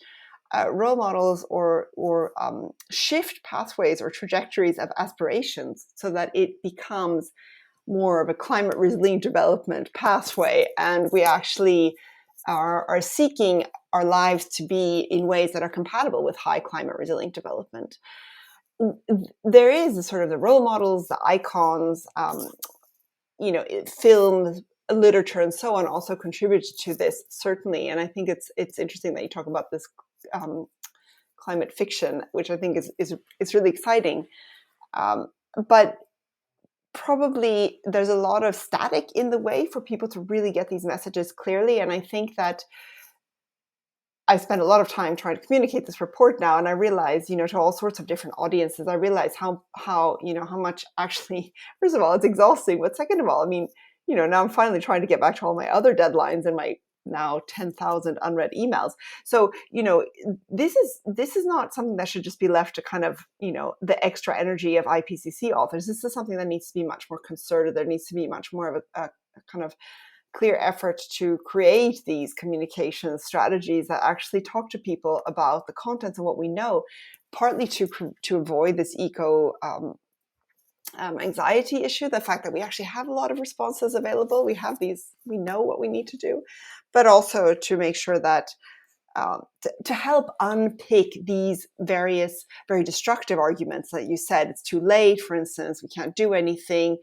role models or shift pathways or trajectories of aspirations so that it becomes more of a climate resilient development pathway, and we actually are seeking our lives to be in ways that are compatible with high climate resilient development. There is sort of the role models, the icons, films, literature, and so on also contributed to this, certainly. And I think it's interesting that you talk about this climate fiction, which I think is really exciting. But probably there's a lot of static in the way for people to really get these messages clearly. And I think that I spend a lot of time trying to communicate this report now, and I realize, to all sorts of different audiences, I realize how much actually, first of all, it's exhausting, but second of all, now I'm finally trying to get back to all my other deadlines and my now 10,000 unread emails. So, this is not something that should just be left to kind of, the extra energy of IPCC authors. This is something that needs to be much more concerted. There needs to be much more of a kind of clear effort to create these communication strategies that actually talk to people about the contents of what we know, partly to avoid this eco anxiety issue, the fact that we actually have a lot of responses available. We know what we need to do, but also to make sure that to help unpick these various very destructive arguments that you said. It's too late, for instance, we can't do anything,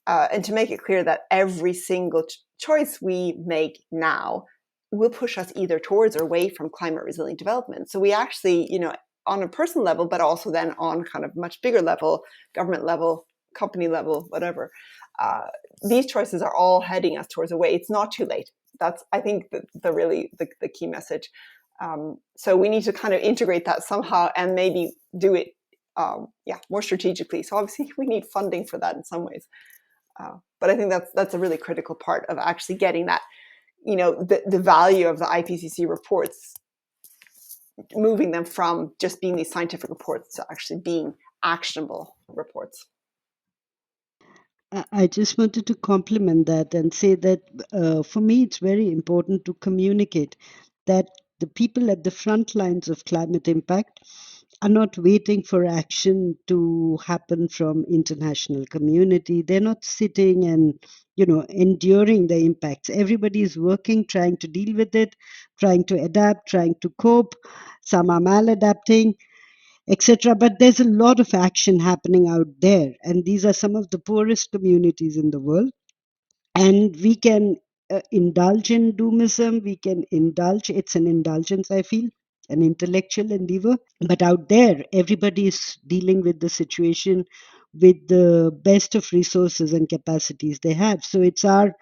and to make it clear that every single choice we make now will push us either towards or away from climate resilient development. So we actually, on a personal level, but also then on kind of much bigger level, government level, company level, whatever, these choices are all heading us towards a way. It's not too late. That's, I think, the key message. So we need to kind of integrate that somehow and maybe do it more strategically. So obviously we need funding for that in some ways. But I think that's a really critical part of actually getting that, the value of the IPCC reports, moving them from just being these scientific reports to actually being actionable reports. I just wanted to compliment that and say that for me, it's very important to communicate that the people at the front lines of climate impact are not waiting for action to happen from international community. They're not sitting and enduring the impacts. Everybody is working, trying to deal with it, trying to adapt, trying to cope. Some are maladapting, etc. But there's a lot of action happening out there, and these are some of the poorest communities in the world. And we can indulge in doomism, we can indulge, it's an indulgence, I feel, an intellectual endeavor. But out there, everybody is dealing with the situation with the best of resources and capacities they have. So it's our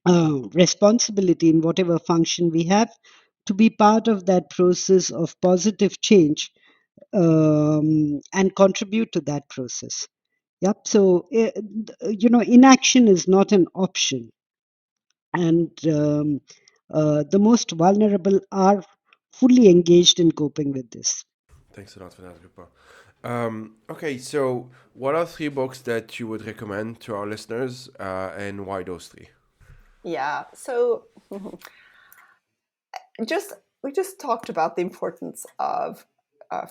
responsibility in whatever function we have to be part of that process of positive change and contribute to that process. Yep. So, inaction is not an option. And the most vulnerable are fully engaged in coping with this. Thanks a lot for that, Rupa. Okay, so what are 3 books that you would recommend to our listeners, and why those 3? Yeah, so we just talked about the importance of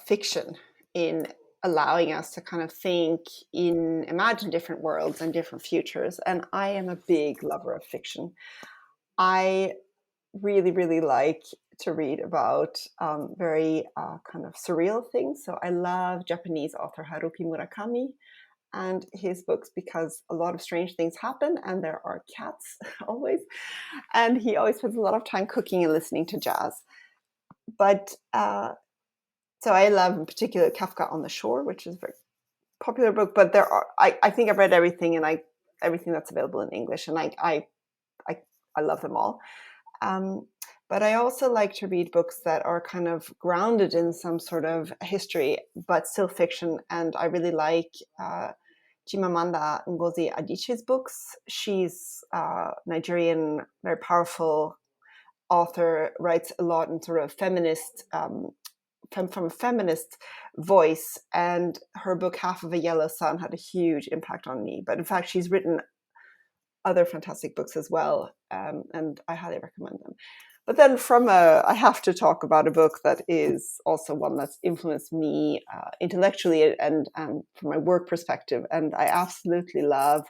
fiction in allowing us to kind of imagine different worlds and different futures. And I am a big lover of fiction. I really, really like to read about very kind of surreal things. So I love Japanese author Haruki Murakami and his books because a lot of strange things happen and there are cats always. And he always spends a lot of time cooking and listening to jazz. But so I love in particular Kafka on the Shore, which is a very popular book. But I think I've read everything and everything that's available in English, and I love them all. But I also like to read books that are kind of grounded in some sort of history, but still fiction. And I really like Chimamanda Ngozi Adichie's books. She's Nigerian, very powerful author, writes a lot in sort of feminist, from a feminist voice. And her book, Half of a Yellow Sun, had a huge impact on me. But in fact, she's written other fantastic books as well, and I highly recommend them. But then I have to talk about a book that is also one that's influenced me intellectually and from my work perspective. And I absolutely love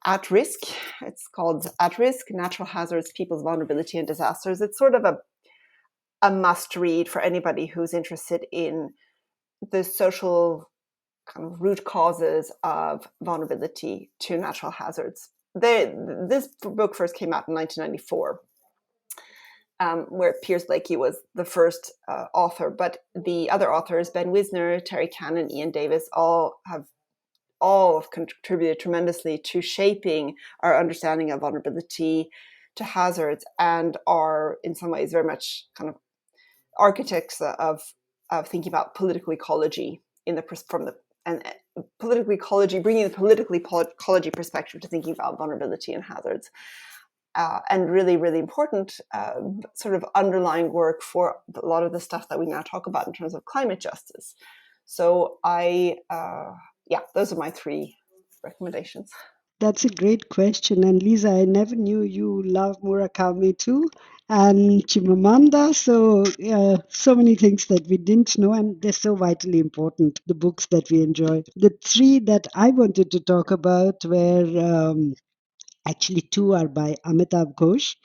At Risk. It's called At Risk, Natural Hazards, People's Vulnerability and Disasters. It's sort of a must read for anybody who's interested in the social kind of root causes of vulnerability to natural hazards. This book first came out in 1994. Where Piers Blaikie was the first author, but the other authors, Ben Wisner, Terry Cannon, Ian Davis, all have contributed tremendously to shaping our understanding of vulnerability to hazards, and are in some ways very much kind of architects of thinking about political ecology political ecology, bringing the political ecology perspective to thinking about vulnerability and hazards. And really, really important sort of underlying work for a lot of the stuff that we now talk about in terms of climate justice. So those are my 3 recommendations. That's a great question. And Lisa, I never knew you love Murakami too, and Chimamanda. So, so many things that we didn't know, and they're so vitally important, the books that we enjoy. The 3 that I wanted to talk about were actually 2 are by Amitav Ghosh.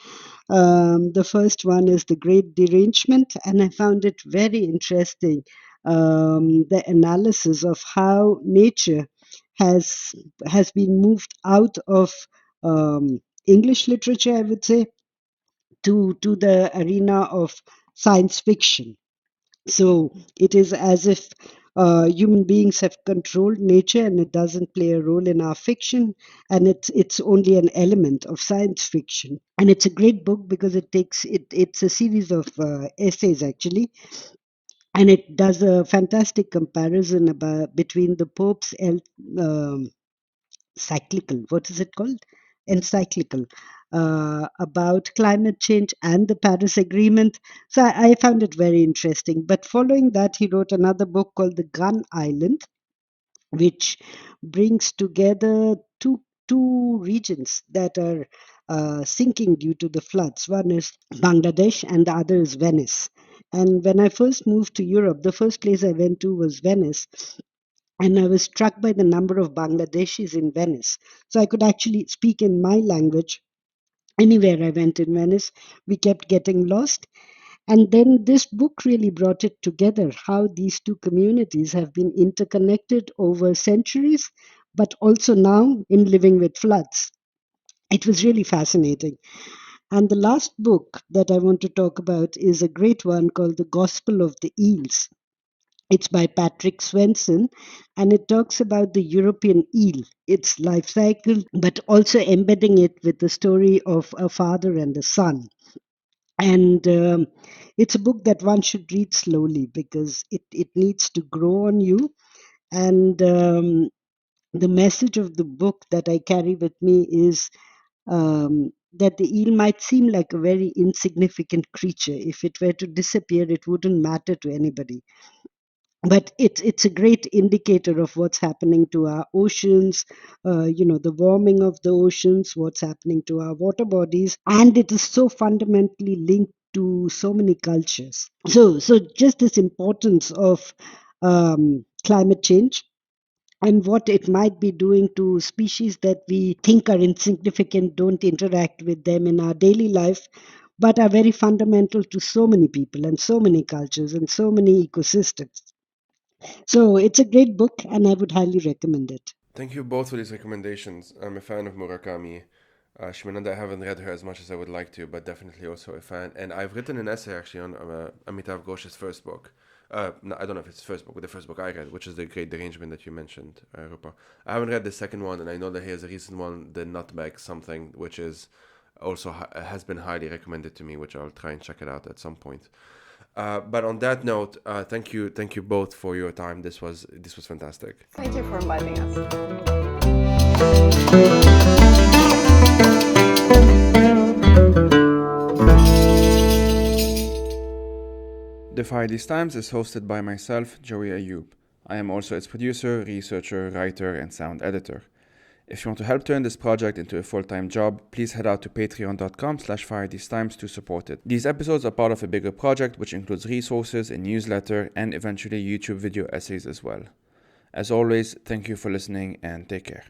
The first one is The Great Derangement, and I found it very interesting, the analysis of how nature has been moved out of English literature, I would say, to the arena of science fiction. So it is as if human beings have controlled nature, and it doesn't play a role in our fiction, and it's only an element of science fiction. And it's a great book because it's a series of essays actually, and it does a fantastic comparison between the Pope's cyclical, what is it called? Encyclical about climate change and the Paris Agreement. So I found it very interesting. But following that, he wrote another book called The Gun Island, which brings together two regions that are sinking due to the floods. One is Bangladesh and the other is Venice. And when I first moved to Europe, the first place I went to was Venice. And I was struck by the number of Bangladeshis in Venice. So I could actually speak in my language anywhere I went in Venice. We kept getting lost. And then this book really brought it together, how these two communities have been interconnected over centuries, but also now in living with floods. It was really fascinating. And the last book that I want to talk about is a great one called The Gospel of the Eels. It's by Patrik Svensson, and it talks about the European eel, its life cycle, but also embedding it with the story of a father and a son. And it's a book that one should read slowly because it needs to grow on you. And the message of the book that I carry with me is that the eel might seem like a very insignificant creature. If it were to disappear, it wouldn't matter to anybody. But it's a great indicator of what's happening to our oceans, the warming of the oceans, what's happening to our water bodies, and it is so fundamentally linked to so many cultures. So just this importance of climate change and what it might be doing to species that we think are insignificant, don't interact with them in our daily life, but are very fundamental to so many people and so many cultures and so many ecosystems. So it's a great book, and I would highly recommend it. Thank you both for these recommendations. I'm a fan of Murakami. Chimamanda, I haven't read her as much as I would like to, but definitely also a fan. And I've written an essay actually on Amitav Ghosh's first book. No, I don't know if it's his first book, but the first book I read, which is The Great Derangement that you mentioned, Rupa. I haven't read the second one, and I know that he has a recent one, The Nutmeg Something, which is also has been highly recommended to me, which I'll try and check it out at some point. But on that note, thank you both for your time. This was fantastic. Thank you for inviting us. The Fire These Times is hosted by myself, Joey Ayoub. I am also its producer, researcher, writer, and sound editor. If you want to help turn this project into a full-time job, please head out to patreon.com/firethesetimes to support it. These episodes are part of a bigger project which includes resources, a newsletter, and eventually YouTube video essays as well. As always, thank you for listening and take care.